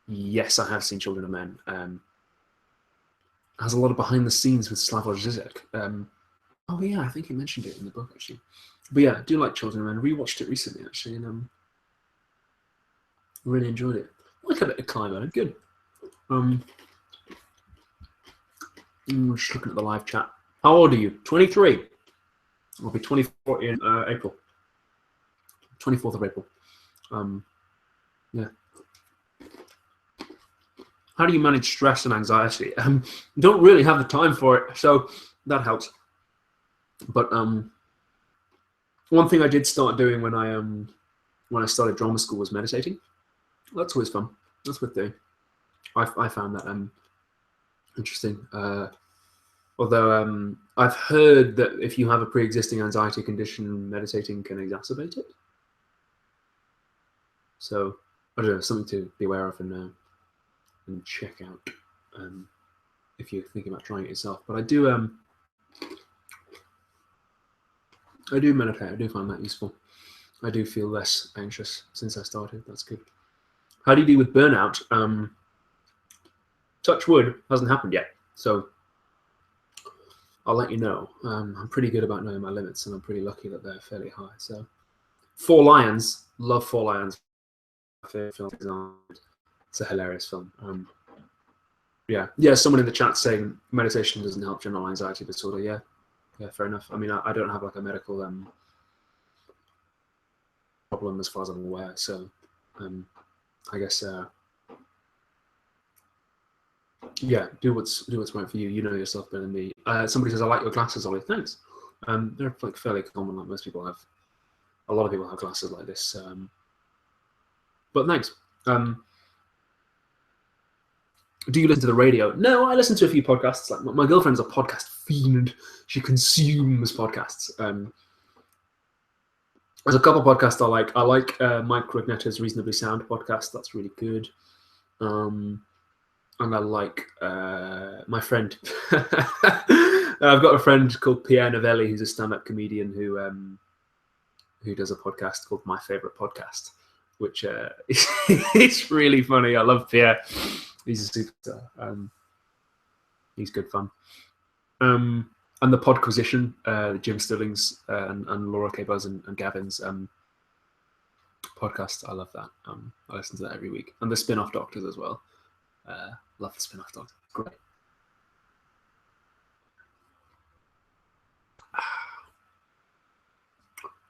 Yes, I have seen Children of Men. has a lot of behind the scenes with Slavoj Zizek. Oh yeah, I think he mentioned it in the book actually. But yeah, I do like Children of Men. Rewatched it recently actually, and really enjoyed it. Like a bit of Clive, good. Just looking at the live chat. How old are you? 23. I'll be 24 in April. 24th of April. Yeah. How do you manage stress and anxiety? Don't really have the time for it, so that helps. But one thing I did start doing when I started drama school was meditating. That's always fun. That's worth doing. I found that interesting. Although I've heard that if you have a pre-existing anxiety condition, meditating can exacerbate it. So I don't know, something to be aware of and check out if you're thinking about trying it yourself. But I do meditate. I do find that useful. I do feel less anxious since I started. That's good. How do you deal with burnout? Touch wood, hasn't happened yet, so I'll let you know. I'm pretty good about knowing my limits, and I'm pretty lucky that they're fairly high. So, Four Lions, love Four Lions. Film. It's a hilarious film. Yeah. Someone in the chat saying meditation doesn't help general anxiety disorder. Yeah, fair enough. I mean, I don't have like a medical problem as far as I'm aware. So, I guess yeah, do what's right for you. You know yourself better than me. Somebody says, "I like your glasses, Ollie." Thanks. They're like fairly common. Like most people have. A lot of people have glasses like this. But thanks. Do you listen to the radio? No, I listen to a few podcasts. Like my girlfriend's a podcast fiend. She consumes podcasts. There's a couple of podcasts I like. I like Mike Rugnetta's Reasonably Sound podcast. That's really good. And I like my friend. I've got a friend called Pierre Novelli, who's a stand-up comedian who does a podcast called My Favorite Podcast, which it's really funny. I love Pierre. He's a superstar. He's good fun. And the Podquisition, Jim Stillings and Laura K. Buzz and Gavin's podcast. I love that. I listen to that every week. And the Spin-Off Doctors as well. Love the Spin-Off Doctors. Great.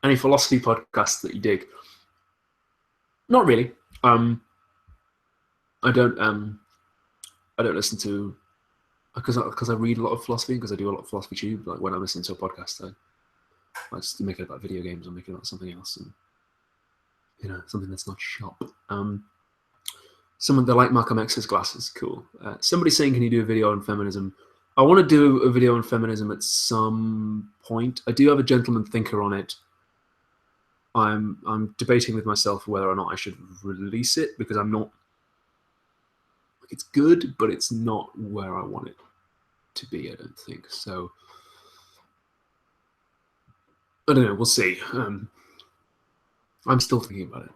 Any philosophy podcasts that you dig? Not really. I don't listen to because I read a lot of philosophy, because I do a lot of philosophy tube. Like when I'm listening to a podcast, I just make it about video games or make it about something else, and something that's not shop. Someone that like Malcolm X's glasses, cool. Somebody saying, can you do a video on feminism? I want to do a video on feminism at some point. I do have a gentleman thinker on it. I'm debating with myself whether or not I should release it, because I'm not. It's good, but it's not where I want it to be, I don't think. So I don't know. We'll see. I'm still thinking about it.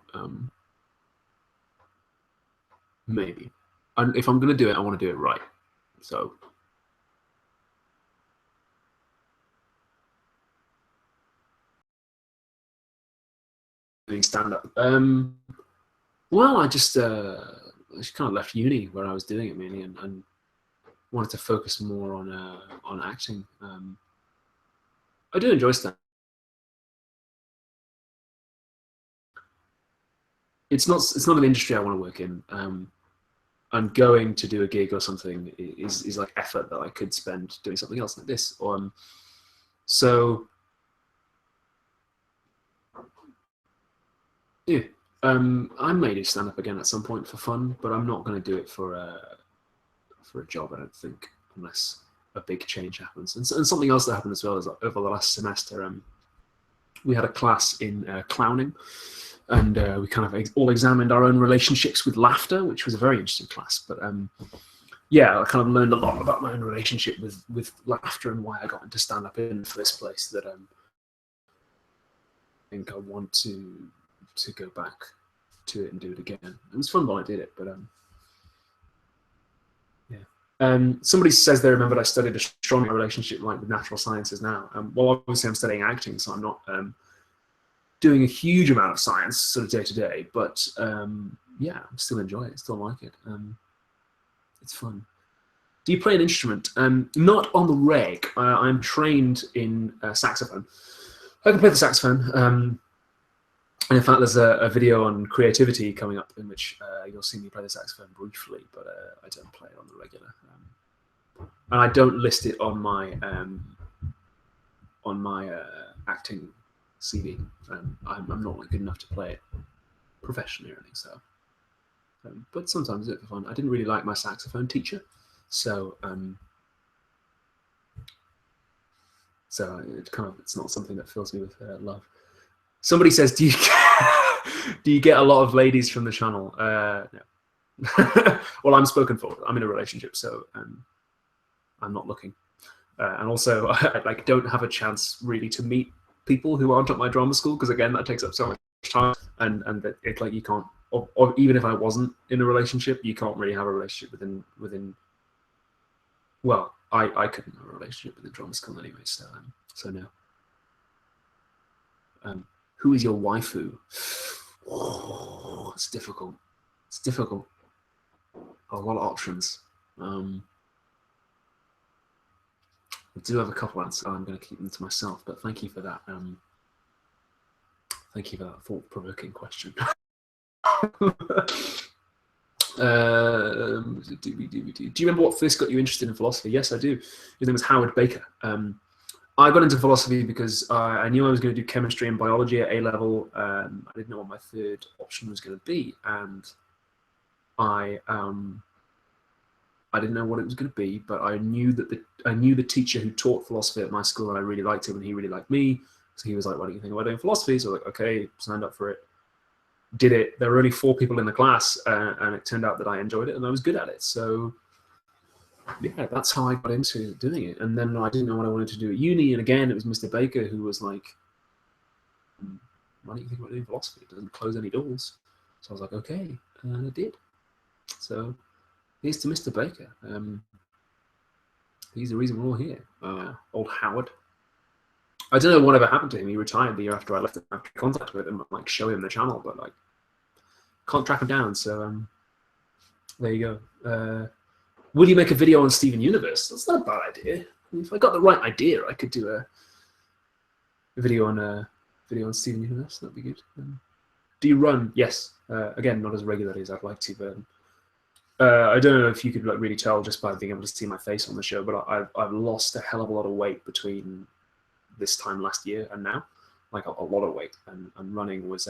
Maybe. And if I'm going to do it, I want to do it right. So. Doing stand-up. Well, I just kind of left uni where I was doing it mainly, and wanted to focus more on acting. I do enjoy stand. It's not an industry I want to work in. And going to do a gig or something is like effort that I could spend doing something else like this. So yeah, I may do stand up again at some point for fun, but I'm not going to do it for a job, I don't think, unless a big change happens. And something else that happened as well is, like, over the last semester, we had a class in clowning, and we kind of all examined our own relationships with laughter, which was a very interesting class. But yeah, I kind of learned a lot about my own relationship with laughter and why I got into stand-up in the first place, that I think I want to go back to it and do it again. It was fun while I did it, but yeah. Somebody says they remembered I studied astronomy, relationship like with natural sciences now. Well, obviously I'm studying acting, so I'm not doing a huge amount of science sort of day to day, but yeah, I still enjoy it, still like it. It's fun. Do you play an instrument? Not on the reg. I'm trained in saxophone. I can play the saxophone. And in fact, there's a video on creativity coming up in which you'll see me play the saxophone briefly, but I don't play it on the regular. And I don't list it on my acting CV. I'm not good enough to play it professionally or anything. So, but sometimes it's fun. I didn't really like my saxophone teacher, so it's not something that fills me with love. Somebody says, do you get a lot of ladies from the channel? No. Well, I'm spoken for. I'm in a relationship, so I'm not looking. And also, I don't have a chance really to meet people who aren't at my drama school, because again, that takes up so much time, and it's like you can't, or even if I wasn't in a relationship, you can't really have a relationship within. Well, I couldn't have a relationship with the drama school anyway, so no. Who is your waifu? Oh, it's difficult. It's difficult. A lot of options. I do have a couple answers. I'm going to keep them to myself, but thank you for that. Thank you for that thought-provoking question. Do you remember what first got you interested in philosophy? Yes, I do. His name was Howard Baker. I got into philosophy because I knew I was going to do chemistry and biology at A-level. I didn't know what my third option was going to be, and I didn't know what it was going to be, but I knew that the teacher who taught philosophy at my school, and I really liked him, and he really liked me. So he was like, "What do you think about doing philosophy?" So I was like, "Okay," signed up for it. Did it. There were only 4 people in the class, and it turned out that I enjoyed it and I was good at it. So yeah, that's how I got into doing it. And then I didn't know what I wanted to do at uni. And again, it was Mr. Baker who was like, "Why don't you think about doing philosophy? It doesn't close any doors." So I was like, "Okay," and I did. So here's to Mr. Baker. He's the reason we're all here. Old Howard. I don't know whatever happened to him. He retired the year after I left him. After contact with him, like show him the channel, but like can't track him down. So there you go. Will you make a video on Steven Universe? That's not a bad idea. If I got the right idea, I could do a video on Steven Universe. That'd be good. Do you run? Yes. Again, not as regularly as I'd like to, but I don't know if you could like really tell just by being able to see my face on the show, but I've lost a hell of a lot of weight between this time last year and now, like a lot of weight, and running was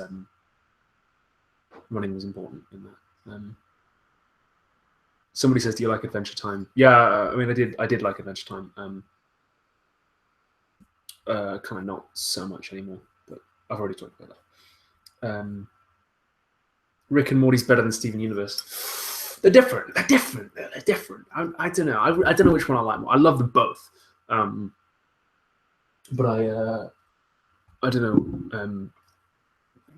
important in that. Somebody says, "Do you like Adventure Time?" Yeah, I mean, I did like Adventure Time. Kind of not so much anymore, but I've already talked about that. Rick and Morty's better than Steven Universe. They're different. They're different. They're different. I don't know. I don't know which one I like more. I love them both. But I don't know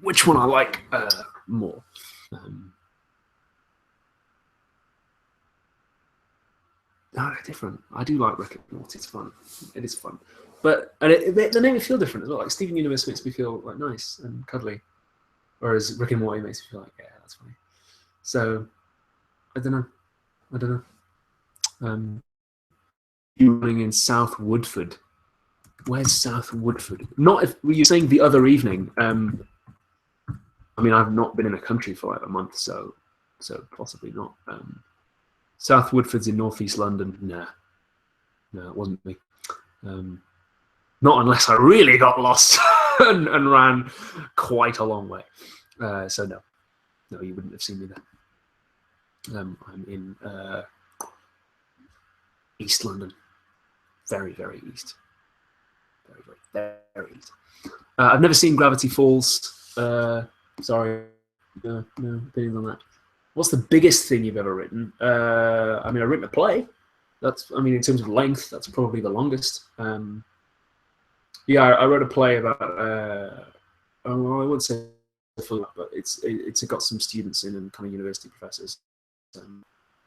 which one I like more. No, they're different. I do like Rick and Morty. It's fun. It is fun. But they make me feel different as well. Like Steven Universe makes me feel like nice and cuddly, whereas Rick and Morty makes me feel like, yeah, that's funny. So I don't know. You running in South Woodford. Where's South Woodford? Not if were you saying the other evening. I mean, I've not been in a country for like a month, so possibly not. South Woodford's in northeast London. No, it wasn't me. Not unless I really got lost and ran quite a long way. So no, you wouldn't have seen me there. I'm in East London, very, very east. Very, very east. I've never seen Gravity Falls. Sorry, no opinions on that. What's the biggest thing you've ever written? I mean, I written a play. In terms of length, that's probably the longest. Yeah, I wrote a play about. I wouldn't say full, but it's got some students in and kind of university professors.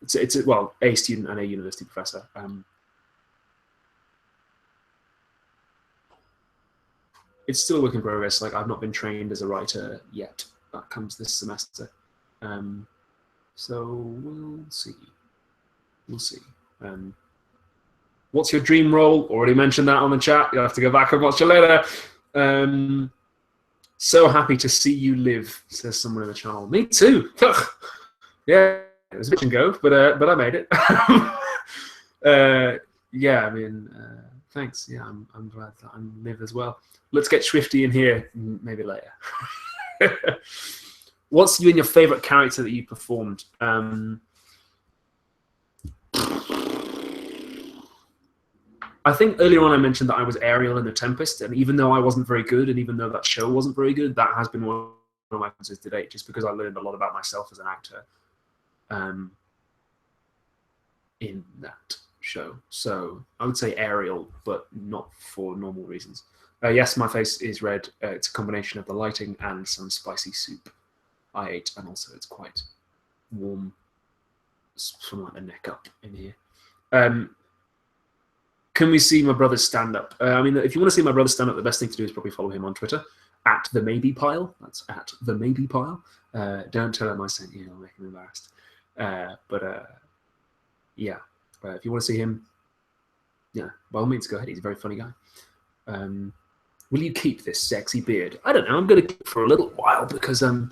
it's well, a student and a university professor. It's still a work in progress. Like, I've not been trained as a writer yet. That comes this semester. So we'll see. We'll see. What's your dream role? Already mentioned that on the chat. You'll have to go back and watch it later. So happy to see you live, says someone in the channel. Me too. Yeah, it was a bit and go, but I made it. Yeah, I mean, thanks. Yeah, I'm glad that I live as well. Let's get Swifty in here, maybe later. What's you and your favorite character that you performed? I think earlier on I mentioned that I was Ariel in The Tempest, and even though I wasn't very good, and even though that show wasn't very good, that has been one of my answers to date, just because I learned a lot about myself as an actor in that show. So I would say Ariel, but not for normal reasons. Yes, my face is red. It's a combination of the lighting and some spicy soup I ate, and also it's quite warm from like the neck up in here. Can we see my brother's stand-up? I mean, if you want to see my brother's stand-up, the best thing to do is probably follow him on Twitter, @themaybe_pile. That's @themaybe_pile. Don't tell him I sent you, I'll make him embarrassed. Yeah, if you want to see him, yeah, by all means, go ahead. He's a very funny guy. Will you keep this sexy beard? I don't know. I'm going to keep it for a little while because I'm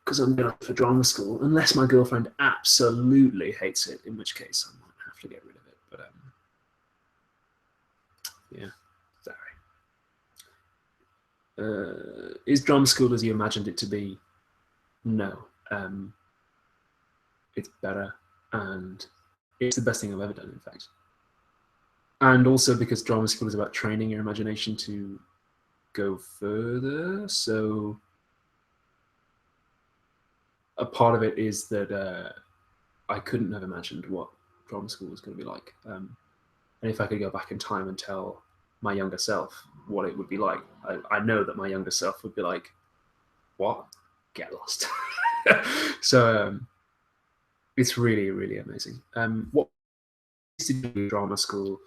going for drama school, unless my girlfriend absolutely hates it, in which case I might have to get rid of it. But yeah, sorry. Is drama school as you imagined it to be? No. It's better, and it's the best thing I've ever done, in fact. And also because drama school is about training your imagination to go further. So a part of it is that I couldn't have imagined what drama school was going to be like. And if I could go back in time and tell my younger self what it would be like, I know that my younger self would be like, what? Get lost. So it's really, really amazing. What to do drama school?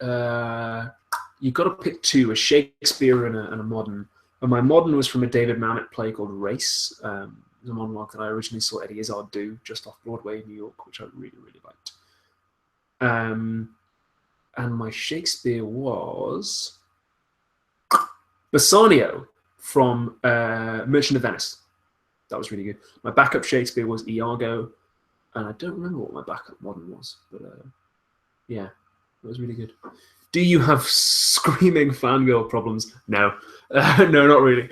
You've got to pick two, a Shakespeare and a modern. And my modern was from a David Mamet play called Race. It was a monologue that I originally saw Eddie Izzard do just off Broadway in New York, which I really, really liked. And my Shakespeare was Bassanio from Merchant of Venice. That was really good. My backup Shakespeare was Iago, and I don't remember what my backup modern was, but yeah, that was really good. Do you have screaming fangirl problems? No, no, not really.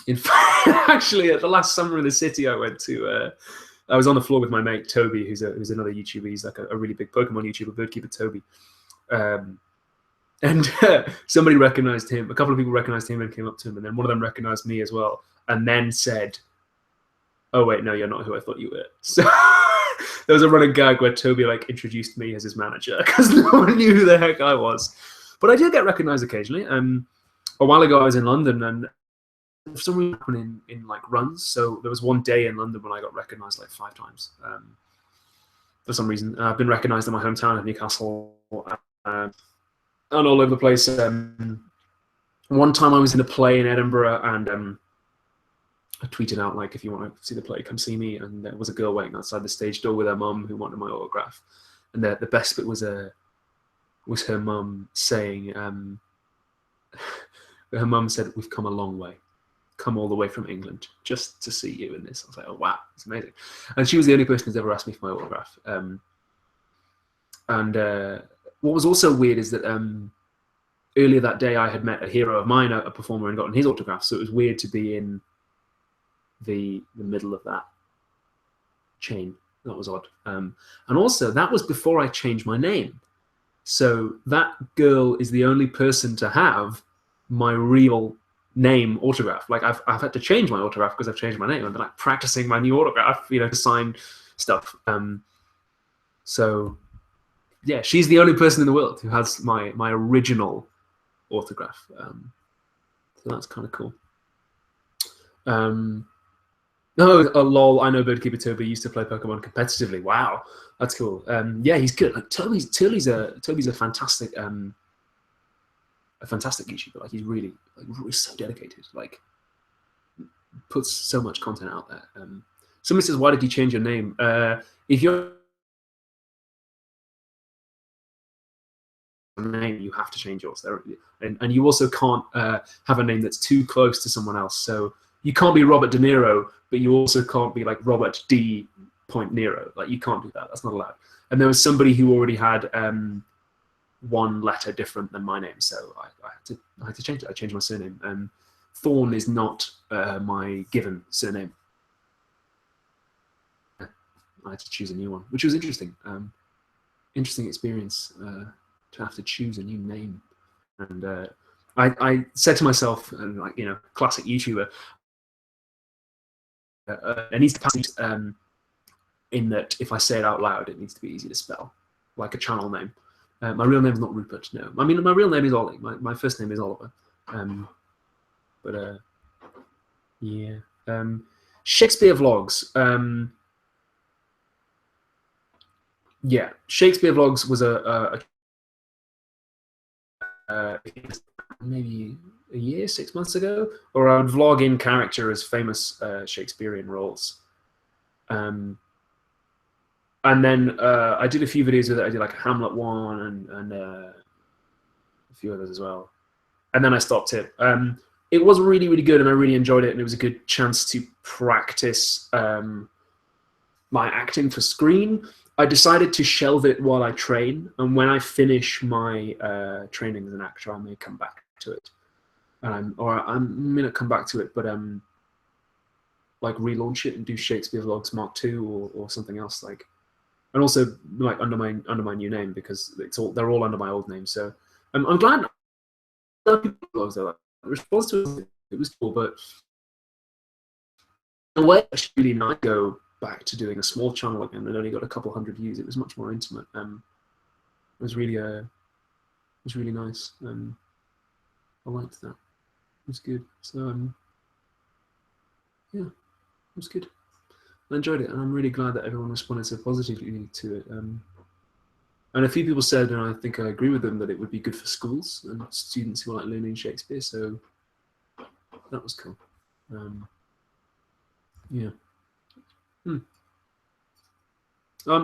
In fact, actually, at the last summer in the city I went to, I was on the floor with my mate Toby, who's another YouTuber. He's like a really big Pokemon YouTuber, Birdkeeper Toby. And somebody recognized him. A couple of people recognized him and came up to him, and then one of them recognized me as well, and then said, "Oh wait, no, you're not who I thought you were." So there was a running gag where Toby like introduced me as his manager because no one knew who the heck I was. But I do get recognized occasionally. A while ago I was in London, and for some reason happened in like runs. So there was one day in London when I got recognized like 5 times. For some reason, I've been recognized in my hometown of Newcastle. And all over the place. One time I was in a play in Edinburgh, and I tweeted out like, if you want to see the play, come see me. And there was a girl waiting outside the stage door with her mum who wanted my autograph. And the best bit was her mum saying, her mum said, "We've come a long way, come all the way from England just to see you in this." I was like, oh wow, it's amazing. And she was the only person who's ever asked me for my autograph. What was also weird is that earlier that day I had met a hero of mine, a performer, and gotten his autograph. So it was weird to be in the middle of that chain. That was odd. And also, that was before I changed my name. So that girl is the only person to have my real name autograph. Like I've had to change my autograph because I've changed my name. I've been like practicing my new autograph, to sign stuff. So yeah, she's the only person in the world who has my original autograph. So that's kind of cool. Oh, lol! I know Birdkeeper Toby used to play Pokemon competitively. Wow, that's cool. Yeah, he's good. Like Toby's a fantastic YouTuber. Like he's really so dedicated. Like puts so much content out there. Somebody says, "Why did you change your name?" If you're name, you have to change yours. And you also can't have a name that's too close to someone else. So you can't be Robert De Niro, but you also can't be like Robert D. Nero. Like you can't do that. That's not allowed. And there was somebody who already had one letter different than my name, so I had to change it. I changed my surname. Thorn is not my given surname. I had to choose a new one, which was interesting. Interesting experience to have to choose a new name. And I said to myself, and like classic YouTuber, it needs to pass in that if I say it out loud, it needs to be easy to spell, like a channel name. My real name is not Rupert. No, I mean my real name is Ollie. My first name is Oliver. But yeah. Shakespeare vlogs. Yeah, Shakespeare vlogs was maybe a year, 6 months ago, or I would vlog in character as famous Shakespearean roles. And then I did a few videos with it. I did like a Hamlet one and a few others as well. And then I stopped it. It was really, really good, and I really enjoyed it, and it was a good chance to practice my acting for screen. I decided to shelve it while I train, and when I finish my training as an actor, I may come back to it. I may not come back to it, but like relaunch it and do Shakespeare Vlogs Mark II or something else like. And also like under my new name, because they're all under my old name. So I'm glad people the response to it was cool, but in a way it's really nice to go back to doing a small channel again and only got a couple hundred views. It was much more intimate. It was really nice. I liked that. It was good. So yeah, it was good. I enjoyed it, and I'm really glad that everyone responded so positively to it. And a few people said, and I think I agree with them, that it would be good for schools and students who are like learning Shakespeare. So that was cool. Yeah.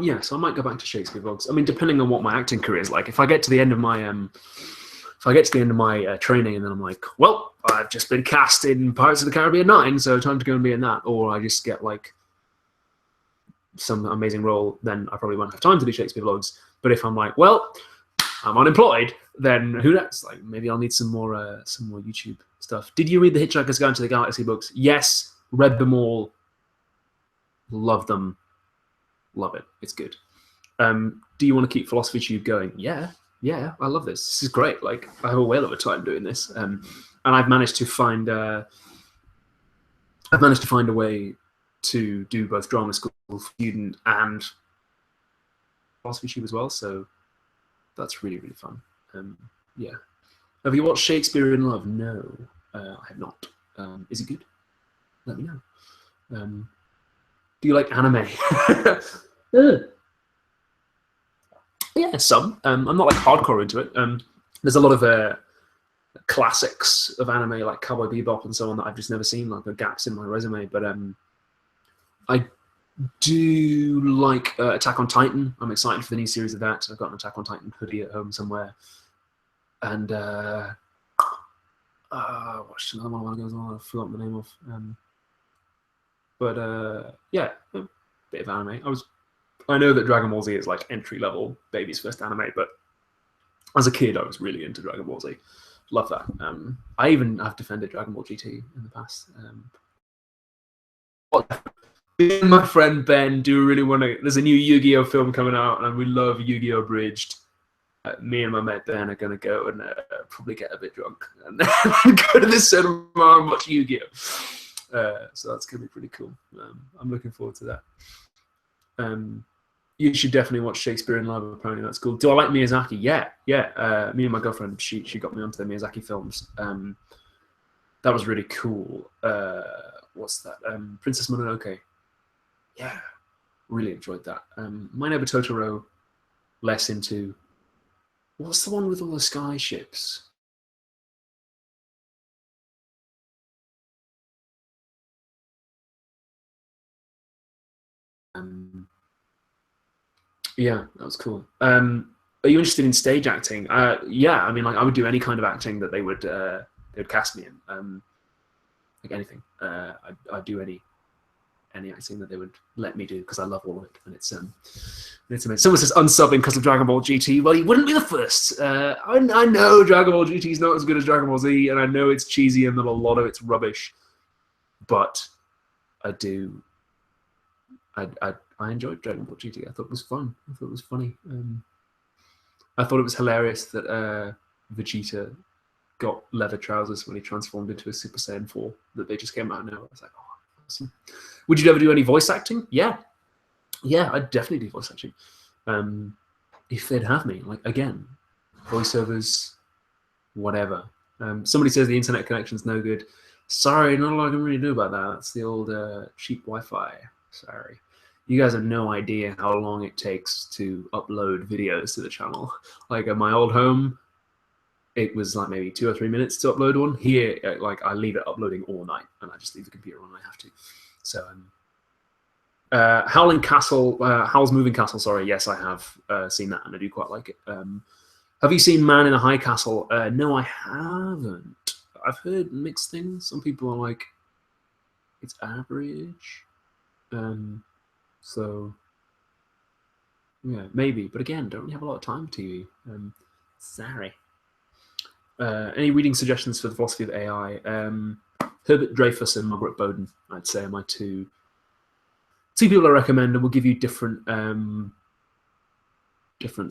Yeah, so I might go back to Shakespeare vlogs. I mean, depending on what my acting career is like. If I get to the end of my training, and then I'm like, well, I've just been cast in Pirates of the Caribbean 9, so time to go and be in that, or I just get like some amazing role, then I probably won't have time to do Shakespeare vlogs. But if I'm like, well, I'm unemployed, then who knows? Like maybe I'll need some more YouTube stuff. Did you read the Hitchhiker's Guide to the Galaxy books? Yes, read them all. Love them. Love it. It's good. Do you want to keep Philosophy Tube going? Yeah, I love this. This is great. Like I have a whale of a time doing this, and I've managed to find a way to do both drama school student and Philosophy Tube as well. So that's really, really fun. Yeah. Have you watched Shakespeare in Love? No, I have not. Is it good? Let me know. Do you like anime? Yeah, some. I'm not like hardcore into it. There's a lot of classics of anime like Cowboy Bebop and so on that I've just never seen. Like the gaps in my resume, but I do like Attack on Titan. I'm excited for the new series of that. I've got an Attack on Titan hoodie at home somewhere, and watched another one goes on. I've forgotten the name of. But yeah, a bit of anime. I know that Dragon Ball Z is like entry level baby's first anime, but as a kid I was really into Dragon Ball Z. Love that. I even have defended Dragon Ball GT in the past. Me and my friend Ben do really want to. There's a new Yu-Gi-Oh film coming out, and we love Yu-Gi-Oh Abridged. Me and my mate Ben are gonna go and probably get a bit drunk and go to the cinema and watch Yu-Gi-Oh. So that's gonna be pretty cool. I'm looking forward to that. You should definitely watch Shakespeare in Love. Apparently that's cool. Do I like Miyazaki? Yeah. Me and my girlfriend, she got me onto the Miyazaki films. That was really cool. what's that? Princess Mononoke. Yeah, really enjoyed that. My Neighbor Totoro, less into. What's the one with all the sky ships? Yeah, that was cool. Are you interested in stage acting? Yeah, I mean, like I would do any kind of acting that they would cast me in. Like anything. I'd do any acting that they would let me do because I love all of it, and it's amazing. Someone says unsubbing because of Dragon Ball GT. Well, you wouldn't be the first. I know Dragon Ball GT is not as good as Dragon Ball Z, and I know it's cheesy and that a lot of it's rubbish, but I do. I enjoyed Dragon Ball GT. I thought it was fun. I thought it was funny. I thought it was hilarious that Vegeta got leather trousers when he transformed into a Super Saiyan 4. That they just came out of nowhere. I was like, oh, awesome. Would you ever do any voice acting? Yeah, I'd definitely do voice acting. If they'd have me, like again, voiceovers, whatever. Somebody says the internet connection's no good. Sorry, not a lot I can really do about that. That's the old cheap Wi-Fi. Sorry. You guys have no idea how long it takes to upload videos to the channel. Like at my old home, it was like maybe 2 or 3 minutes to upload one. Here, like I leave it uploading all night, and I just leave the computer on when I have to. So, Howl's Moving Castle. Sorry, yes, I have seen that, and I do quite like it. Have you seen Man in a High Castle? No, I haven't. I've heard mixed things. Some people are like, it's average. So, yeah, maybe. But again, don't really have a lot of time for TV. Sorry. Any reading suggestions for the philosophy of AI? Herbert Dreyfus and Margaret Bowden, I'd say, are my two people I recommend, and will give you different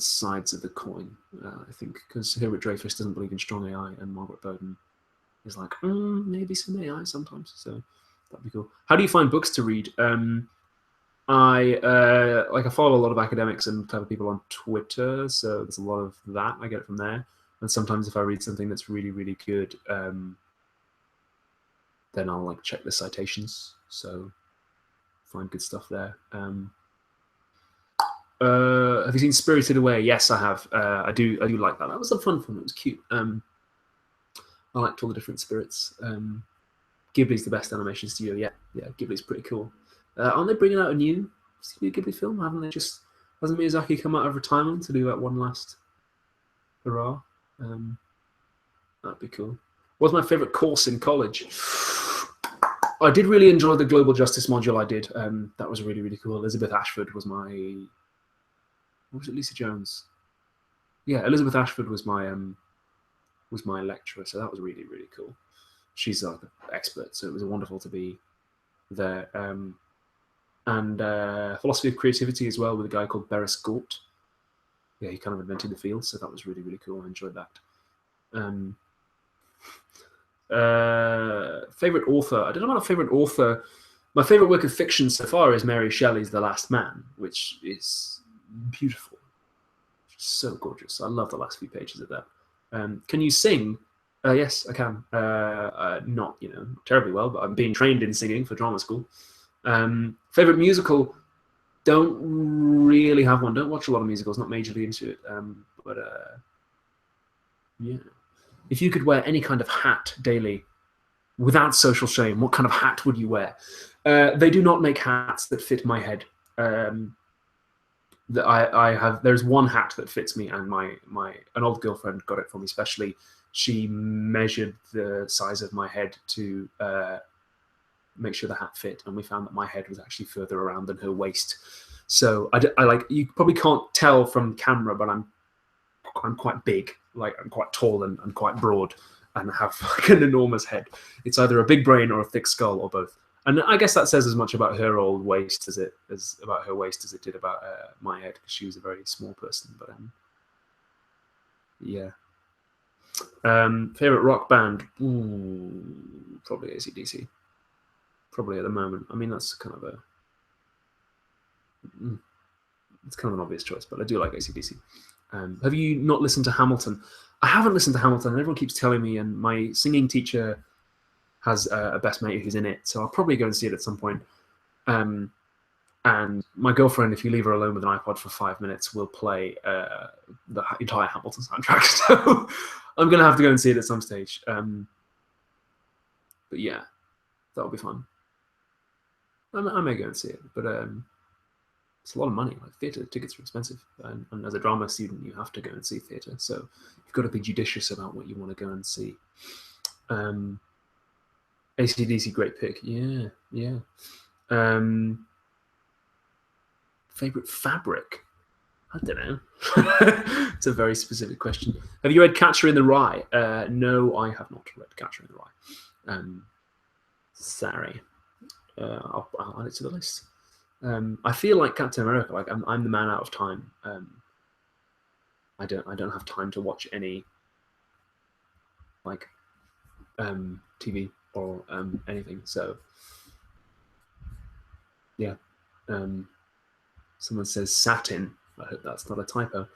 sides of the coin. I think because Herbert Dreyfus doesn't believe in strong AI, and Margaret Bowden is like maybe some AI sometimes. So that'd be cool. How do you find books to read? I follow a lot of academics and clever people on Twitter, so there's a lot of that. I get it from there. And sometimes if I read something that's really, really good, then I'll like check the citations. So find good stuff there. Have you seen Spirited Away? Yes, I have. I do like that. That was a fun film. It was cute. I liked all the different spirits. Ghibli's the best animation studio. Yeah, Ghibli's pretty cool. Aren't they bringing out a new Studio Ghibli film? Hasn't Miyazaki come out of retirement to do that one last hurrah? That'd be cool. What's my favorite course in college? I did really enjoy the global justice module I did. That was really, really cool. Elizabeth Ashford was my... What was it, Lisa Jones? Yeah, Elizabeth Ashford was my lecturer, so that was really, really cool. She's like an expert, so it was wonderful to be there. And philosophy of creativity as well with a guy called Beres Gort. Yeah, he kind of invented the field, so that was really, really cool. I enjoyed that. Favorite author? I don't know about a favorite author. My favorite work of fiction so far is Mary Shelley's The Last Man, which is beautiful. So gorgeous. I love the last few pages of that. Can you sing? Yes, I can. Not, terribly well, but I'm being trained in singing for drama school. Favorite musical? Don't really have one. Don't watch a lot of musicals. Not majorly into it. But yeah. If you could wear any kind of hat daily, without social shame, what kind of hat would you wear? They do not make hats that fit my head. There's one hat that fits me, and an old girlfriend got it for me specially. She measured the size of my head to make sure the hat fit, and we found that my head was actually further around than her waist. So I like, you probably can't tell from camera, but I'm quite big. Like I'm quite tall and quite broad, and have like an enormous head. It's either a big brain or a thick skull or both. And I guess that says as much about her old waist as it did about my head, because she was a very small person. But yeah. Favorite rock band? Probably AC/DC. Probably at the moment. I mean, that's kind of it's kind of an obvious choice, but I do like AC/DC. Have you not listened to Hamilton? I haven't listened to Hamilton. Everyone keeps telling me, and my singing teacher has a best mate who's in it, so I'll probably go and see it at some point. And my girlfriend, if you leave her alone with an iPod for 5 minutes, will play the entire Hamilton soundtrack. So I'm going to have to go and see it at some stage. But yeah, that'll be fun. I may go and see it, but it's a lot of money. Like, theatre tickets are expensive, and as a drama student, you have to go and see theatre. So you've got to be judicious about what you want to go and see. AC/DC, great pick. Yeah. Favorite fabric? I don't know. It's a very specific question. Have you read Catcher in the Rye? No, I have not read Catcher in the Rye. Sorry. I'll add it to the list. I feel like Captain America. Like I'm the man out of time. I don't have time to watch any like TV or anything. So yeah. Someone says satin. I hope that's not a typo.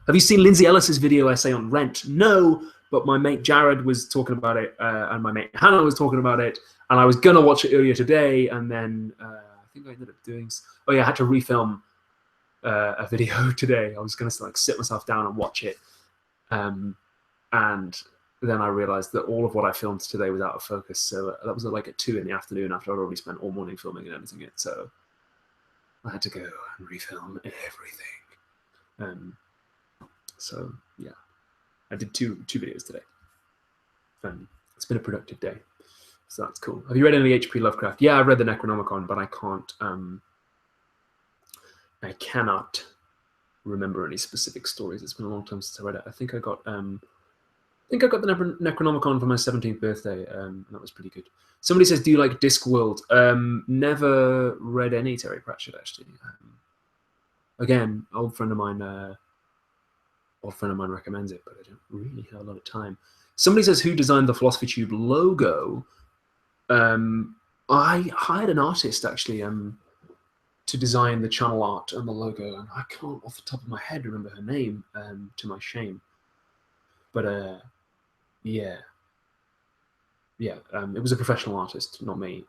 Have you seen Lindsay Ellis's video essay on Rent? No, but my mate Jared was talking about it, and my mate Hannah was talking about it, and I was gonna watch it earlier today, and then I think I ended up doing. Oh yeah, I had to refilm a video today. I was gonna like sit myself down and watch it, and then I realized that all of what I filmed today was out of focus. So that was like at 2 in the afternoon after I'd already spent all morning filming and editing it. So I had to go and refilm everything. So yeah, I did two videos today. It's been a productive day, so that's cool. Have you read any H.P. Lovecraft? Yeah, I've read the Necronomicon, but I cannot remember any specific stories. It's been a long time since I read it. I think I got the Necronomicon for my 17th birthday, and that was pretty good. Somebody says, do you like Discworld? Never read any Terry Pratchett, actually. Again, old friend of mine recommends it, but I don't really have a lot of time. Somebody says, who designed the Philosophy Tube logo? I hired an artist, actually, to design the channel art and the logo, and I can't, off the top of my head, remember her name, to my shame. But yeah, it was a professional artist, not me.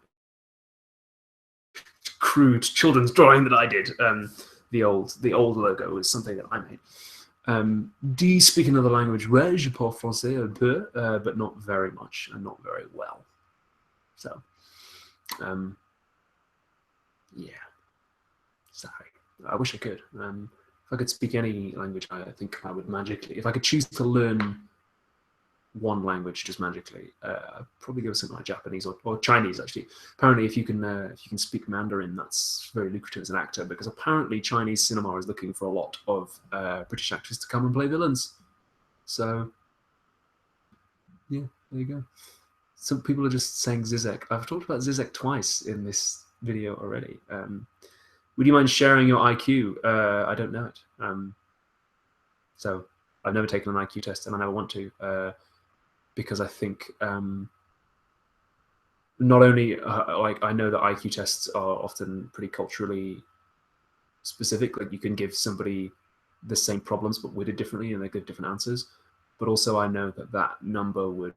Crude children's drawing that I did. The old logo was something that I made. Do you speak another language? Ouais, je parle français un peu, but not very much and not very well. So, yeah. Sorry. I wish I could. If I could speak any language, I think I would magically. If I could choose to learn one language just magically, I'd probably go something like Japanese or Chinese. Actually, apparently, if you can speak Mandarin, that's very lucrative as an actor, because apparently Chinese cinema is looking for a lot of British actors to come and play villains. So, yeah, there you go. Some people are just saying Zizek. I've talked about Zizek twice in this video already. Would you mind sharing your IQ? I don't know it. So I've never taken an IQ test, and I never want to, because I think not only like I know that IQ tests are often pretty culturally specific. Like you can give somebody the same problems but worded differently, and they give different answers. But also I know that that number would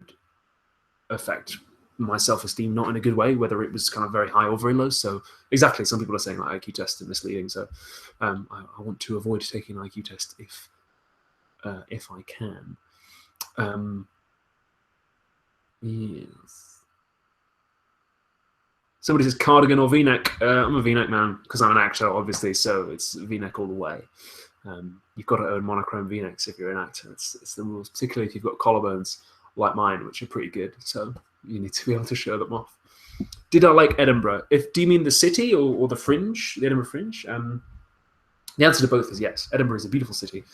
affect my self-esteem, not in a good way, whether it was kind of very high or very low. So exactly, some people are saying like IQ tests are misleading. So I want to avoid taking an IQ test if I can. Yes. Somebody says cardigan or V-neck. I'm a V-neck man because I'm an actor, obviously. So it's V-neck all the way. You've got to own monochrome V-necks if you're an actor. It's the rules, particularly if you've got collarbones like mine, which are pretty good. So you need to be able to show them off. Did I like Edinburgh? Do you mean the city or the Fringe, the Edinburgh Fringe? The answer to both is yes. Edinburgh is a beautiful city.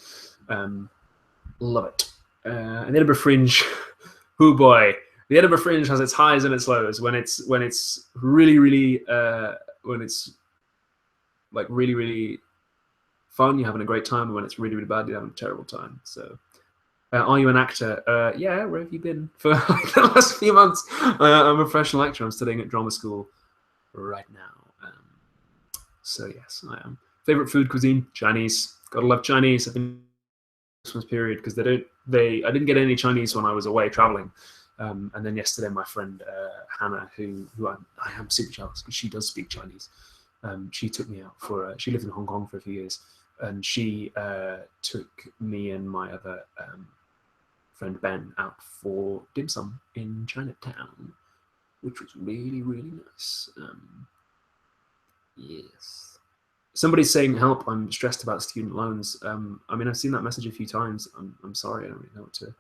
Love it. And the Edinburgh Fringe, oh boy, the Edinburgh Fringe has its highs and its lows. When it's really when it's like really fun, you're having a great time, and when it's really bad, you're having a terrible time. So. Are you an actor? Yeah, where have you been for like, the last few months? I'm a professional actor. I'm studying at drama school right now. So yes, I am. Favorite food cuisine? Chinese. Gotta love Chinese. I've been Christmas period because I didn't get any Chinese when I was away traveling. And then yesterday, my friend Hannah, who I am super jealous because she does speak Chinese. She took me out for. She lived in Hong Kong for a few years, and she took me and my other friend Ben out for dim sum in Chinatown, which was really, really nice. Yes. Somebody's saying, "Help! I'm stressed about student loans." I mean, I've seen that message a few times. I'm sorry. I don't really know what to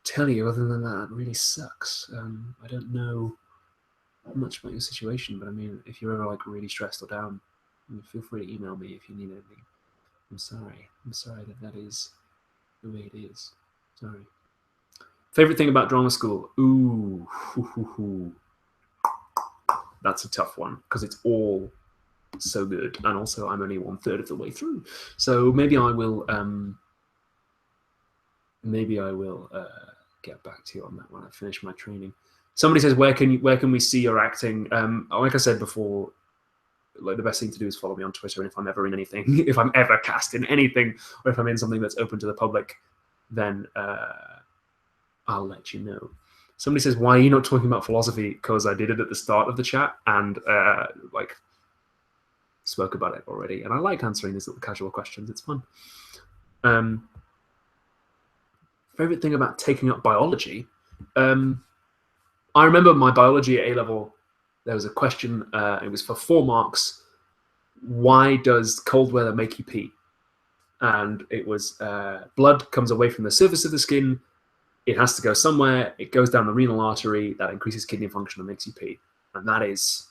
tell you other than that. It really sucks. I don't know much about your situation, but I mean, if you're ever like really stressed or down, feel free to email me if you need anything. I'm sorry. I'm sorry that is the way it is. Sorry. Favorite thing about drama school? Ooh, that's a tough one because it's all so good, and also I'm only 1/3 of the way through. So maybe I will. Maybe I will get back to you on that when I finish my training. Somebody says, where can we see your acting? Like I said before, like the best thing to do is follow me on Twitter. And if I'm ever in anything, if I'm ever cast in anything, or if I'm in something that's open to the public, then I'll let you know. Somebody says, why are you not talking about philosophy? Because I did it at the start of the chat and like spoke about it already. And I like answering these little casual questions. It's fun. Favorite thing about taking up biology? I remember my biology at A-level, there was a question, it was for 4 marks. Why does cold weather make you pee? And it was blood comes away from the surface of the skin. It has to go somewhere. It goes down the renal artery. That increases kidney function and makes you pee. And that's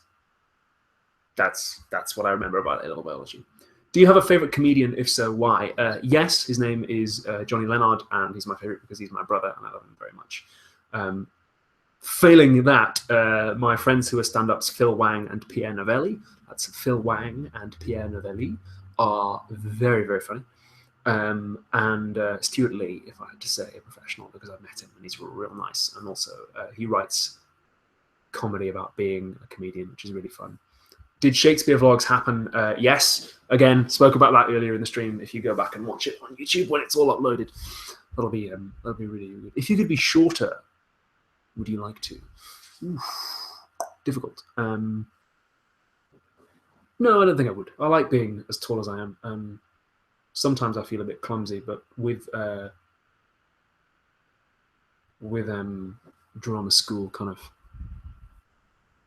what I remember about A-level biology. Do you have a favorite comedian? If so, why? Yes, his name is Johnny Leonard, and he's my favorite because he's my brother, and I love him very much. Failing that, my friends who are stand-ups, Phil Wang and Pierre Novelli, that's Phil Wang and Pierre Novelli, are very, very funny. And Stuart Lee, if I had to say, a professional, because I've met him and he's real nice. And also, he writes comedy about being a comedian, which is really fun. Did Shakespeare vlogs happen? Yes. Again, spoke about that earlier in the stream. If you go back and watch it on YouTube when it's all uploaded, that'll be really, really good. If you could be shorter, would you like to? Oof, difficult. No, I don't think I would. I like being as tall as I am. Sometimes I feel a bit clumsy, but with drama school kind of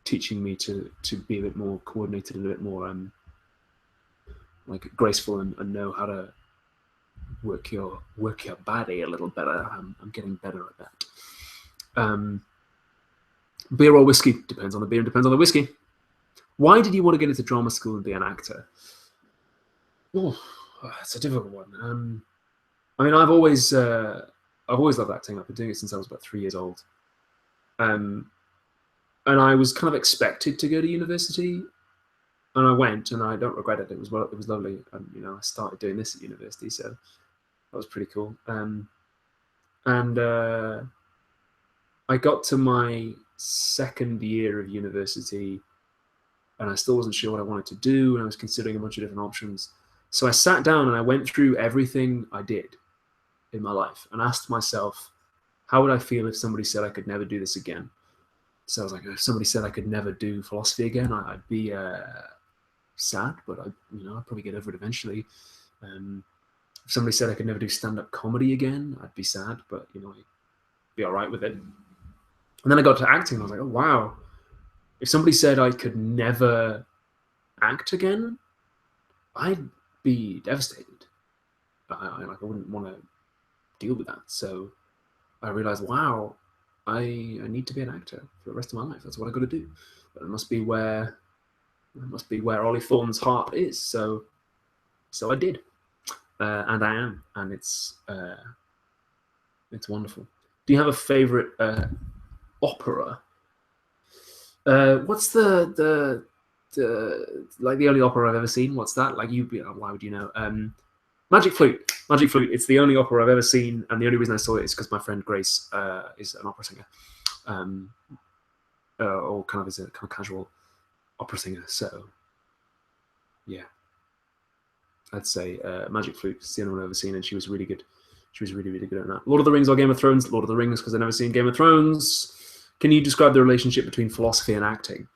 teaching me to be a bit more coordinated and a bit more like graceful and know how to work your body a little better. I'm getting better at that. Beer or whiskey? Depends on the beer and depends on the whiskey. Why did you want to get into drama school and be an actor? Oh, that's a difficult one. I mean, I've always loved acting. I've been doing it since I was about 3 years old. And I was kind of expected to go to university, and I went, and I don't regret it. It was lovely, and I started doing this at university, so that was pretty cool. And I got to my second year of university, and I still wasn't sure what I wanted to do, and I was considering a bunch of different options. So I sat down and I went through everything I did in my life and asked myself, how would I feel if somebody said I could never do this again? So I was like, if somebody said I could never do philosophy again, I'd be sad, but I'd probably get over it eventually. If somebody said I could never do stand-up comedy again, I'd be sad, but I'd be all right with it. And then I got to acting, and I was like, oh wow. If somebody said I could never act again, I'd be devastated. I wouldn't want to deal with that. So I realized, wow, I need to be an actor for the rest of my life. That's what I got to do. But it must be where Ollie Thorne's heart is. So I did, and I am, and it's wonderful. Do you have a favorite opera? What's the only opera I've ever seen? What's that? Why would you know? Magic Flute. Magic Flute. It's the only opera I've ever seen, and the only reason I saw it is because my friend Grace is an opera singer, or kind of is a kind of casual opera singer. So, yeah, I'd say Magic Flute is the only one I've ever seen, and she was really good. She was really, really good at that. Lord of the Rings or Game of Thrones? Lord of the Rings, because I've never seen Game of Thrones. Can you describe the relationship between philosophy and acting?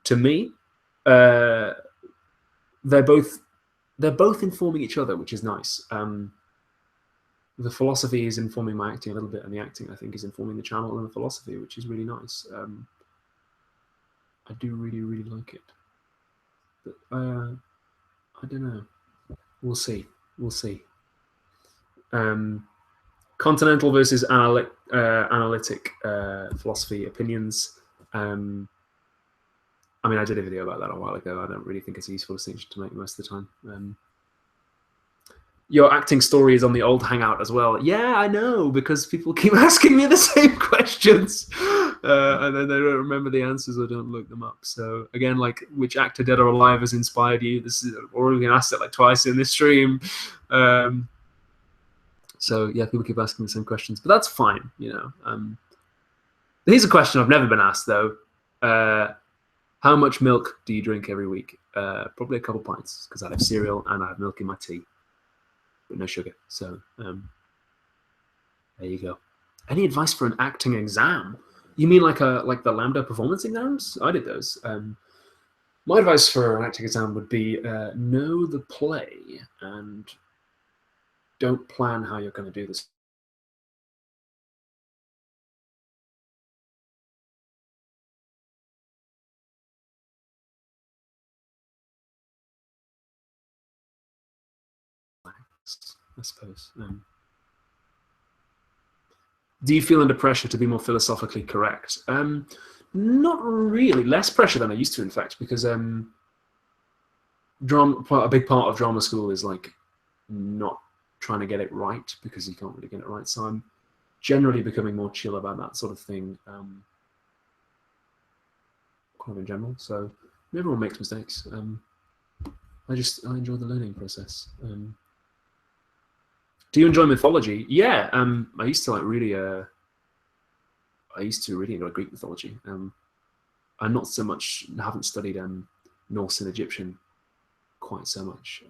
To me, they're both informing each other, which is nice. The philosophy is informing my acting a little bit, and the acting, I think, is informing the channel and the philosophy, which is really nice. I do really, really like it. But I don't know. We'll see. We'll see. Continental versus analytic philosophy opinions. I mean, I did a video about that a while ago. I don't really think it's a useful distinction to make most of the time. Your acting story is on the old Hangout as well. Yeah, I know, because people keep asking me the same questions. And then they don't remember the answers or don't look them up. So again, like, which actor, dead or alive, has inspired you? This is already been asked it like twice in this stream. So yeah, people keep asking the same questions, but that's fine, you know. Here's a question I've never been asked though. How much milk do you drink every week? Probably a couple pints, because I have cereal and I have milk in my tea, but no sugar. So there you go. Any advice for an acting exam? You mean like the Lambda performance exams? I did those. My advice for an acting exam would be know the play and don't plan how you're going to do this. I suppose. Do you feel under pressure to be more philosophically correct? Not really. Less pressure than I used to, in fact, because drama. A big part of drama school is like not trying to get it right, because you can't really get it right. So I'm generally becoming more chill about that sort of thing, kind of in general. So everyone makes mistakes. I enjoy the learning process. Do you enjoy mythology? Yeah, I used to really enjoy Greek mythology. I'm not so much, haven't studied Norse and Egyptian quite so much.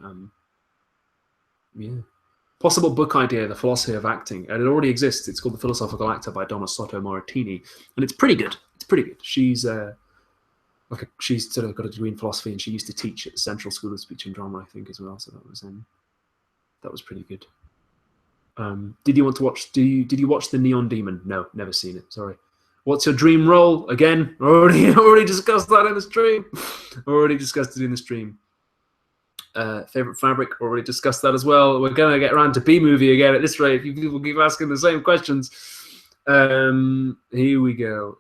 Yeah. Possible book idea, The Philosophy of Acting. And it already exists. It's called The Philosophical Actor by Donna Soto Moratini. And it's pretty good. It's pretty good. She's she's sort of got a degree in philosophy, and she used to teach at the Central School of Speech and Drama, I think, as well. So that was pretty good. Did you watch the Neon Demon? No, never seen it. Sorry. What's your dream role? Again, already discussed that in the stream. Already discussed it in the stream. Favorite fabric? Already discussed that as well. We're gonna get around to B movie again at this rate. People keep asking the same questions. Here we go.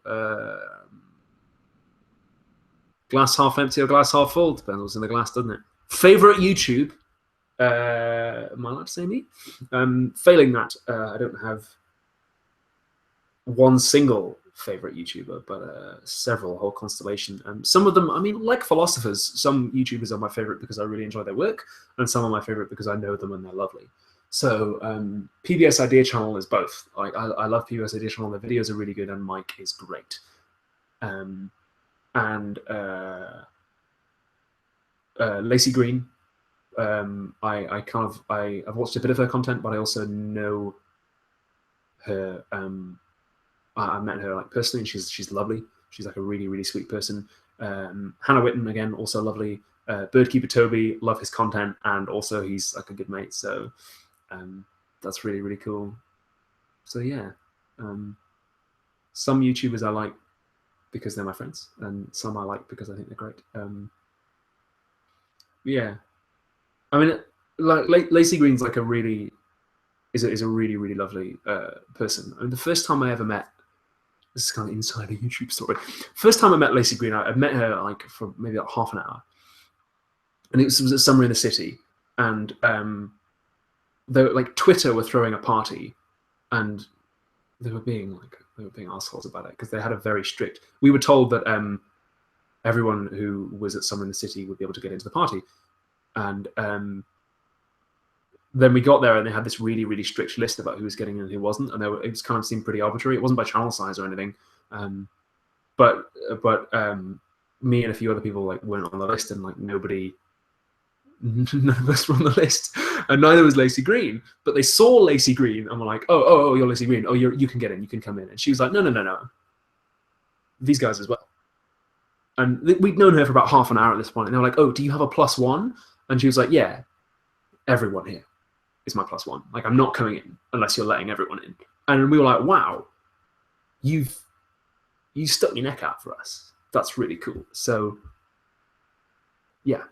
Glass half empty or glass half full? Depends what's in the glass, doesn't it? Favorite YouTube? Am I allowed to say me? Failing that, I don't have one single favorite YouTuber, but several, a whole constellation. Some of them, I mean, like philosophers, some YouTubers are my favorite because I really enjoy their work, and some are my favorite because I know them and they're lovely. So PBS Idea Channel is both. I love PBS Idea Channel. Their videos are really good, and Mike is great. Lacey Green. I've watched a bit of her content, but I also know her. I met her like personally, and she's lovely. She's like a really, really sweet person. Hannah Witten, again, also lovely. Birdkeeper Toby, love his content, and also he's like a good mate. So that's really, really cool. So yeah, some YouTubers I like because they're my friends, and some I like because I think they're great. Yeah, I mean, like Lacey Green's like a really really lovely person. I mean, the first time I ever met, this is kind of inside a YouTube story. First time I met Lacey Green, I met her like for maybe like half an hour, and it was at Summer in the City, and like Twitter were throwing a party, and they were being assholes about it because they had a very strict. We were told that everyone who was at Summer in the City would be able to get into the party, and then we got there and they had this really, really strict list about who was getting in and who wasn't, and it just kind of seemed pretty arbitrary. It wasn't by channel size or anything, but me and a few other people like weren't on the list, and like nobody none of us were on the list, and neither was Lacey Green. But they saw Lacey Green and were like, oh, you're Lacey Green. Oh, you can get in. You can come in. And she was like, no. These guys as well. And we'd known her for about half an hour at this point. And they were like, oh, do you have a +1? And she was like, yeah, everyone here is my +1. Like, I'm not coming in unless you're letting everyone in. And we were like, wow, you stuck your neck out for us. That's really cool. So, yeah,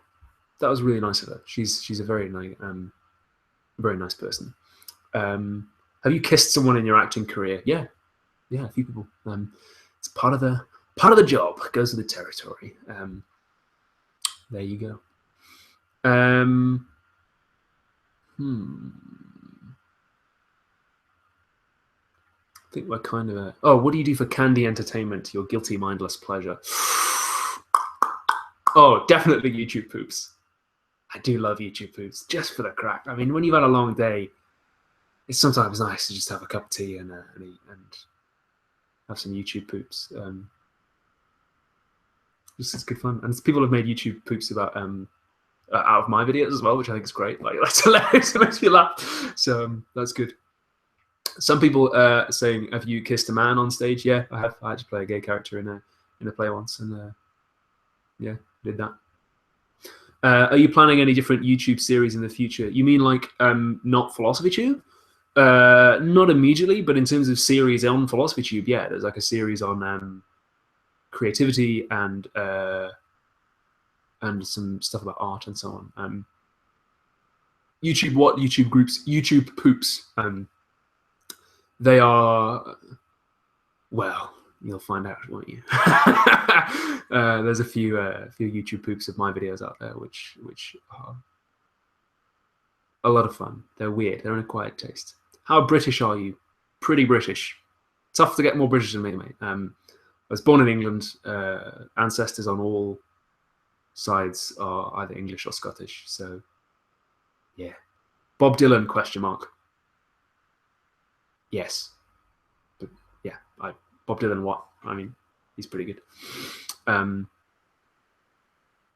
that was really nice of her. She's a very nice person. Have you kissed someone in your acting career? Yeah, a few people. It's part of the job. It goes with the territory. There you go. I think we're kind of what do you do for candy entertainment? Your guilty, mindless pleasure. Oh, definitely YouTube poops. I do love YouTube poops, just for the crack. I mean, when you've had a long day, it's sometimes nice to just have a cup of tea and have some YouTube poops. This is good fun. And people have made YouTube poops about out of my videos as well, which I think is great. Like, that's hilarious. It makes me laugh. So that's good. Some people saying, have you kissed a man on stage? Yeah, I have. I had to play a gay character in a play once, and yeah, did that. Are you planning any different YouTube series in the future? You mean like not Philosophy Tube? Not immediately, but in terms of series on Philosophy Tube, yeah, there's like a series on creativity and some stuff about art and so on. YouTube what? YouTube groups? YouTube poops. They are, well, you'll find out, won't you? There's a few YouTube poops of my videos out there, which are a lot of fun. They're weird. They're an acquired taste. How British are you? Pretty British. Tough to get more British than me, mate. I was born in England. Ancestors on all sides are either English or Scottish. So, yeah. Bob Dylan, ? Yes. But, yeah. Bob Dylan, what? I mean, he's pretty good.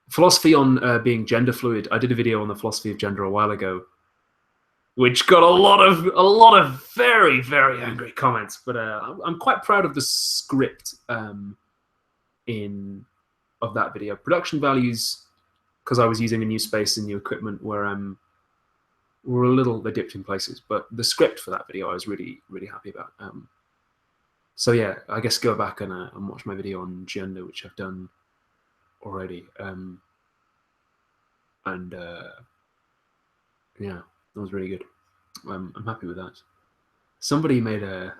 Philosophy on being gender fluid. I did a video on the philosophy of gender a while ago, which got a lot of very, very angry comments. But I'm quite proud of the script of that video. Production values, because I was using a new space and new equipment, were they dipped in places. But the script for that video I was really, really happy about. So yeah, I guess go back and watch my video on gender, which I've done already. Yeah, that was really good. I'm happy with that. Somebody made a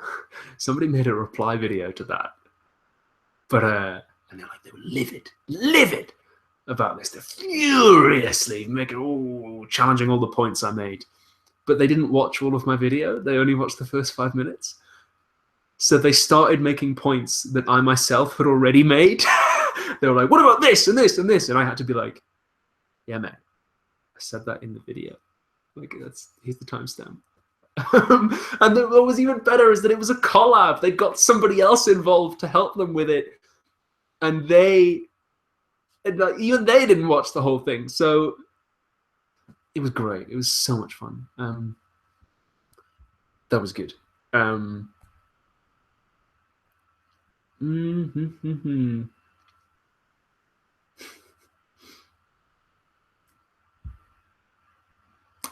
reply video to that, but and they're like, they were livid about this. They're furiously challenging all the points I made, but they didn't watch all of my video. They only watched the first 5 minutes. So they started making points that I myself had already made. They were like, what about this and this and this? And I had to be like, yeah, man, I said that in the video. Like, here's the timestamp. And what was even better is that it was a collab. They got somebody else involved to help them with it. And even they didn't watch the whole thing. So it was great. It was so much fun. That was good.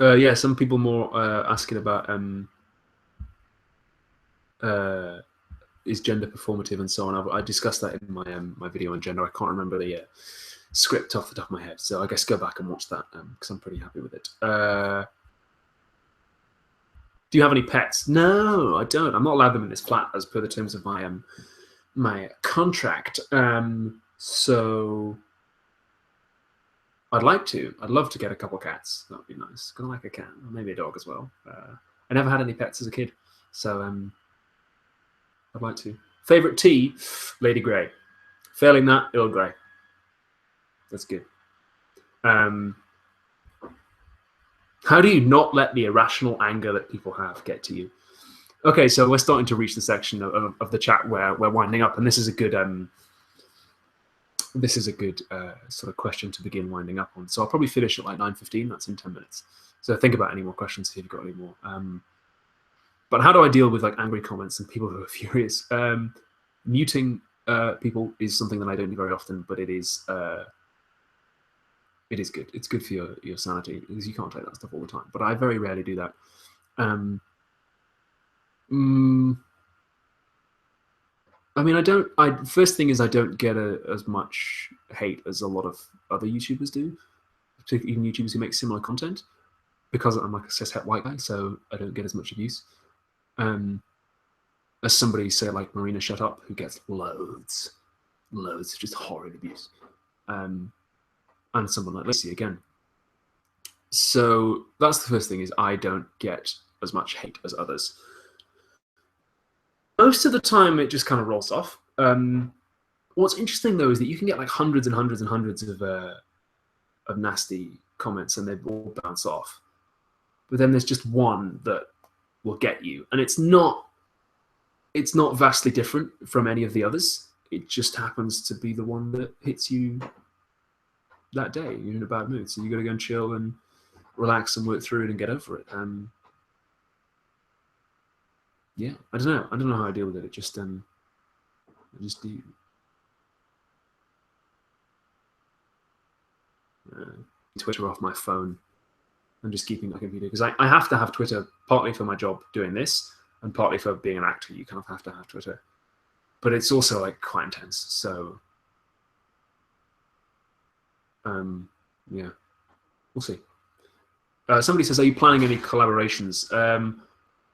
Yeah, some people more asking about is gender performative and so on. I discussed that in my video on gender. I can't remember the script off the top of my head, so I guess go back and watch that because I'm pretty happy with it. Do you have any pets? No, I don't. I'm not allowed them in this flat as per the terms of my my contract. So I'd like to. I'd love to get a couple cats. That would be nice. Because I like a cat, or maybe a dog as well. I never had any pets as a kid, so I'd like to. Favorite tea? Lady Grey. Failing that, Earl Grey. That's good. How do you not let the irrational anger that people have get to you? Okay, so we're starting to reach the section of the chat where we're winding up, and this is a good this is a good sort of question to begin winding up on. So I'll probably finish at like 9:15. That's in 10 minutes. So think about any more questions if you've got any more. But how do I deal with like angry comments and people who are furious? Muting people is something that I don't do very often, but it is good. It's good for your sanity because you can't take that stuff all the time. But I very rarely do that. I mean, first thing is I don't get as much hate as a lot of other YouTubers do, particularly even YouTubers who make similar content, because I'm like a cishet white guy, so I don't get as much abuse. As somebody, say, like Marina Shut Up, who gets loads of just horrid abuse. And someone like Lacey again. So that's the first thing, is I don't get as much hate as others. Most of the time, it just kind of rolls off. What's interesting, though, is that you can get like hundreds and hundreds and hundreds of nasty comments, and they all bounce off. But then there's just one that will get you, and it's not vastly different from any of the others. It just happens to be the one that hits you that day. You're in a bad mood, so you got to go and chill and relax and work through it and get over it. Yeah, I don't know how I deal with it. It just I just do. Twitter off my phone and just keeping my computer, because I have to have Twitter partly for my job doing this and partly for being an actor. You kind of have to have Twitter, but it's also like quite intense. So yeah, we'll see. Somebody says, are you planning any collaborations?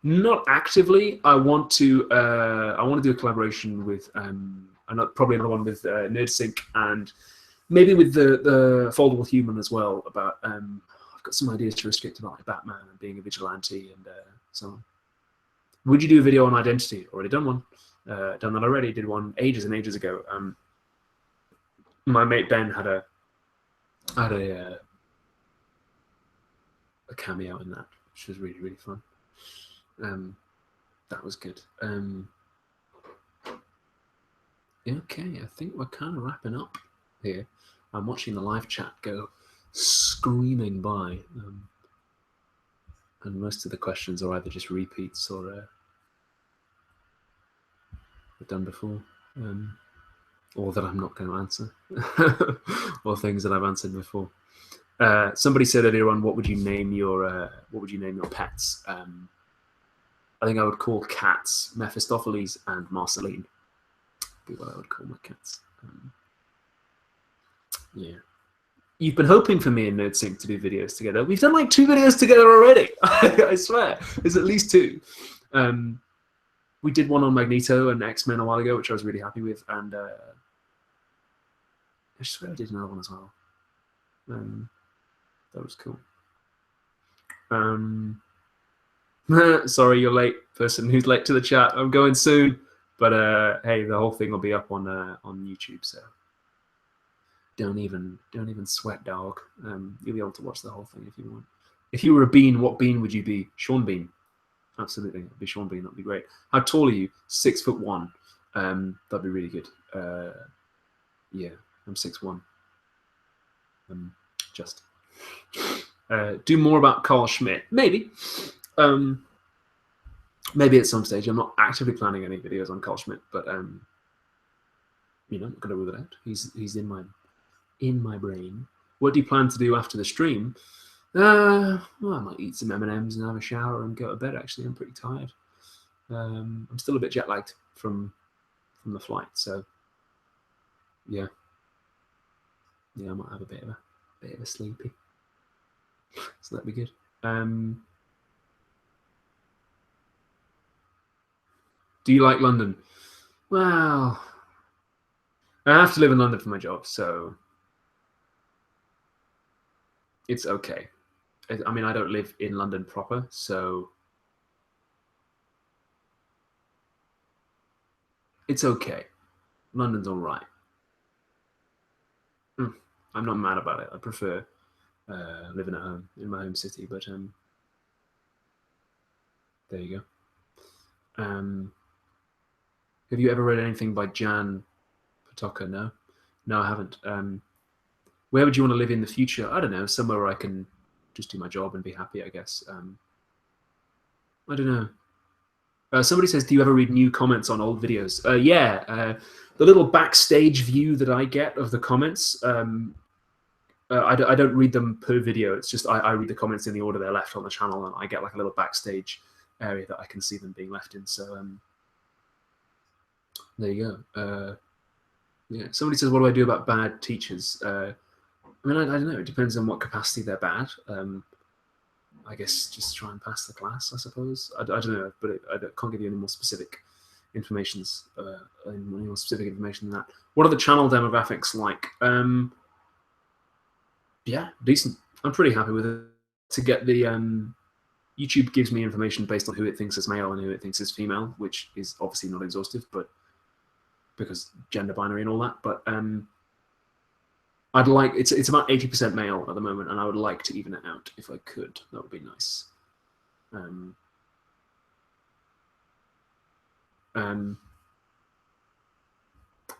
Not actively. I want to do a collaboration with probably another one with NerdSync, and maybe with the Foldable Human as well. About I've got some ideas to restrict about like Batman and being a vigilante and so on. Would you do a video on identity? Already done one. Done that already. Did one ages and ages ago. My mate Ben had a cameo in that, which was really, really fun. That was good. Okay, I think we're kind of wrapping up here. I'm watching the live chat go screaming by, and most of the questions are either just repeats or were done before, or that I'm not going to answer, or things that I've answered before. Somebody said earlier on, what would you name your pets? I think I would call cats Mephistopheles and Marceline. Be what I would call my cats. Yeah. You've been hoping for me and NerdSync to do videos together. We've done like 2 videos together already. I swear. There's at least 2. We did one on Magneto and X-Men a while ago, which I was really happy with. And I swear I did another one as well. That was cool. Sorry, you're late, person who's late to the chat. I'm going soon. But hey, the whole thing will be up on YouTube, so don't even sweat, dog. You'll be able to watch the whole thing if you want. If you were a bean, what bean would you be? Sean Bean. Absolutely, it'd be Sean Bean. That'd be great. How tall are you? 6'1". That'd be really good. Yeah, I'm 6'1". Just do more about Carl Schmidt. Maybe. Maybe at some stage. I'm not actively planning any videos on Carl Schmidt, but I'm not going to rule it out. He's in my brain. What do you plan to do after the stream? Well, I might eat some M&Ms and have a shower and go to bed. Actually, I'm pretty tired. I'm still a bit jet lagged from the flight, so yeah, I might have a bit of a sleepy. So that'd be good. Do you like London? Well, I have to live in London for my job, so it's okay. I mean, I don't live in London proper, so it's okay. London's all right. I'm not mad about it. I prefer living at home in my home city, but there you go. Have you ever read anything by Jan Patoka? No. No, I haven't. Where would you want to live in the future? I don't know. Somewhere where I can just do my job and be happy, I guess. I don't know. Somebody says, do you ever read new comments on old videos? Yeah. The little backstage view that I get of the comments, I don't read them per video. It's just I read the comments in the order they're left on the channel, and I get like a little backstage area that I can see them being left in. So there you go. Yeah. Somebody says, what do I do about bad teachers? I mean, I don't know. It depends on what capacity they're bad. I guess just try and pass the class, I suppose. I don't know, but I can't give you any more specific information than that. What are the channel demographics like? Yeah, decent. I'm pretty happy with it. To get the YouTube gives me information based on who it thinks is male and who it thinks is female, which is obviously not exhaustive, but because gender binary and all that. But I'd like it's about 80% male at the moment, and I would like to even it out if I could. That would be nice.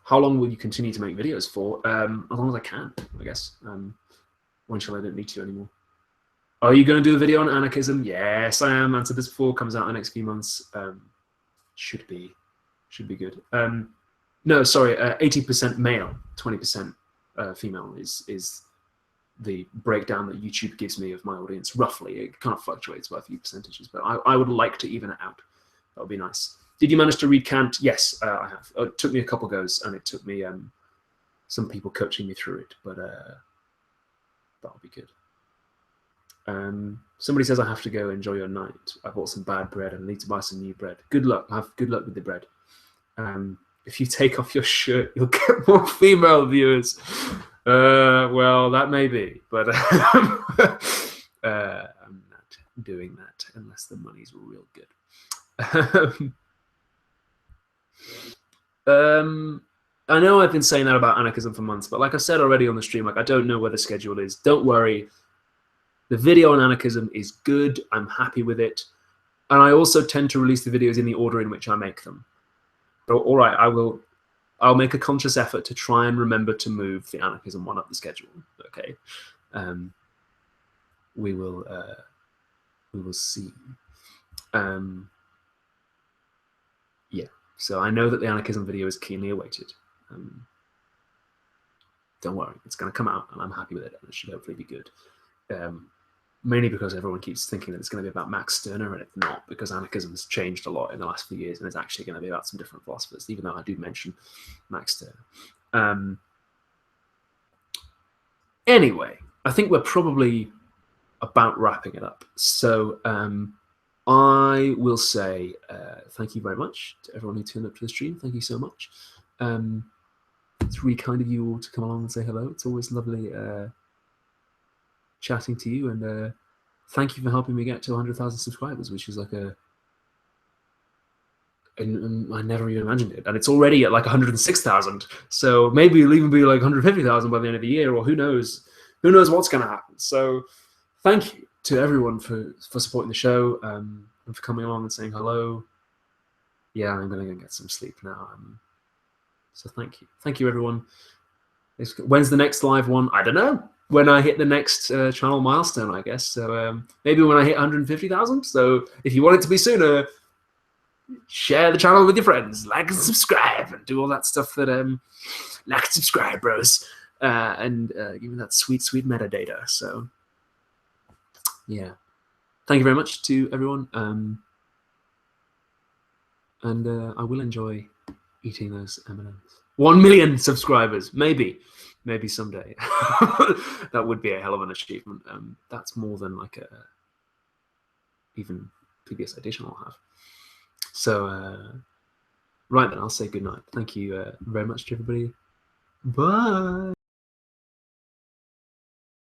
How long will you continue to make videos for? As long as I can, I guess. When shall I don't need to anymore? Are you going to do a video on anarchism? Yes, I am. Answered this before. Comes out in the next few months. Should be good. No, sorry. 80% male, 20% female is the breakdown that YouTube gives me of my audience. Roughly, it kind of fluctuates by a few percentages, but I would like to even it out. That would be nice. Did you manage to read Kant? Yes, I have. It took me a couple goes, and it took me some people coaching me through it, but that would be good. Somebody says I have to go. Enjoy your night. I bought some bad bread and I need to buy some new bread. Good luck. Have good luck with the bread. If you take off your shirt, you'll get more female viewers. Well, that may be, but I'm not doing that unless the money's real good. I know I've been saying that about anarchism for months, but like I said already on the stream, like I don't know where the schedule is. Don't worry. The video on anarchism is good. I'm happy with it. And I also tend to release the videos in the order in which I make them. So, all right, I'll make a conscious effort to try and remember to move the anarchism one up the schedule. Okay. We will see. Yeah. So I know that the anarchism video is keenly awaited. Don't worry, it's going to come out, and I'm happy with it, and it should hopefully be good. Mainly because everyone keeps thinking that it's going to be about Max Stirner, and it's not, because anarchism has changed a lot in the last few years, and it's actually going to be about some different philosophers, even though I do mention Max Stirner. Anyway, I think we're probably about wrapping it up. So I will say thank you very much to everyone who turned up to the stream. Thank you so much. It's really kind of you all to come along and say hello. It's always lovely chatting to you, and thank you for helping me get to 100,000 subscribers, which is like and I never even imagined it, and it's already at like 106,000. So maybe it'll even be like 150,000 by the end of the year, or who knows what's going to happen. So thank you to everyone for supporting the show and for coming along and saying hello. Yeah, I'm going to go get some sleep now. So thank you everyone. When's the next live one? I don't know. When I hit the next channel milestone, I guess. So maybe when I hit 150,000. So if you want it to be sooner, share the channel with your friends, like and subscribe, and do all that stuff that like and subscribe, bros, and give me that sweet metadata. So yeah, thank you very much to everyone, and I will enjoy eating those M&Ms. 1 million subscribers, maybe someday. That would be a hell of an achievement. That's more than like even previous edition I'll have. So right then, I'll say good night. Thank you very much to everybody. Bye.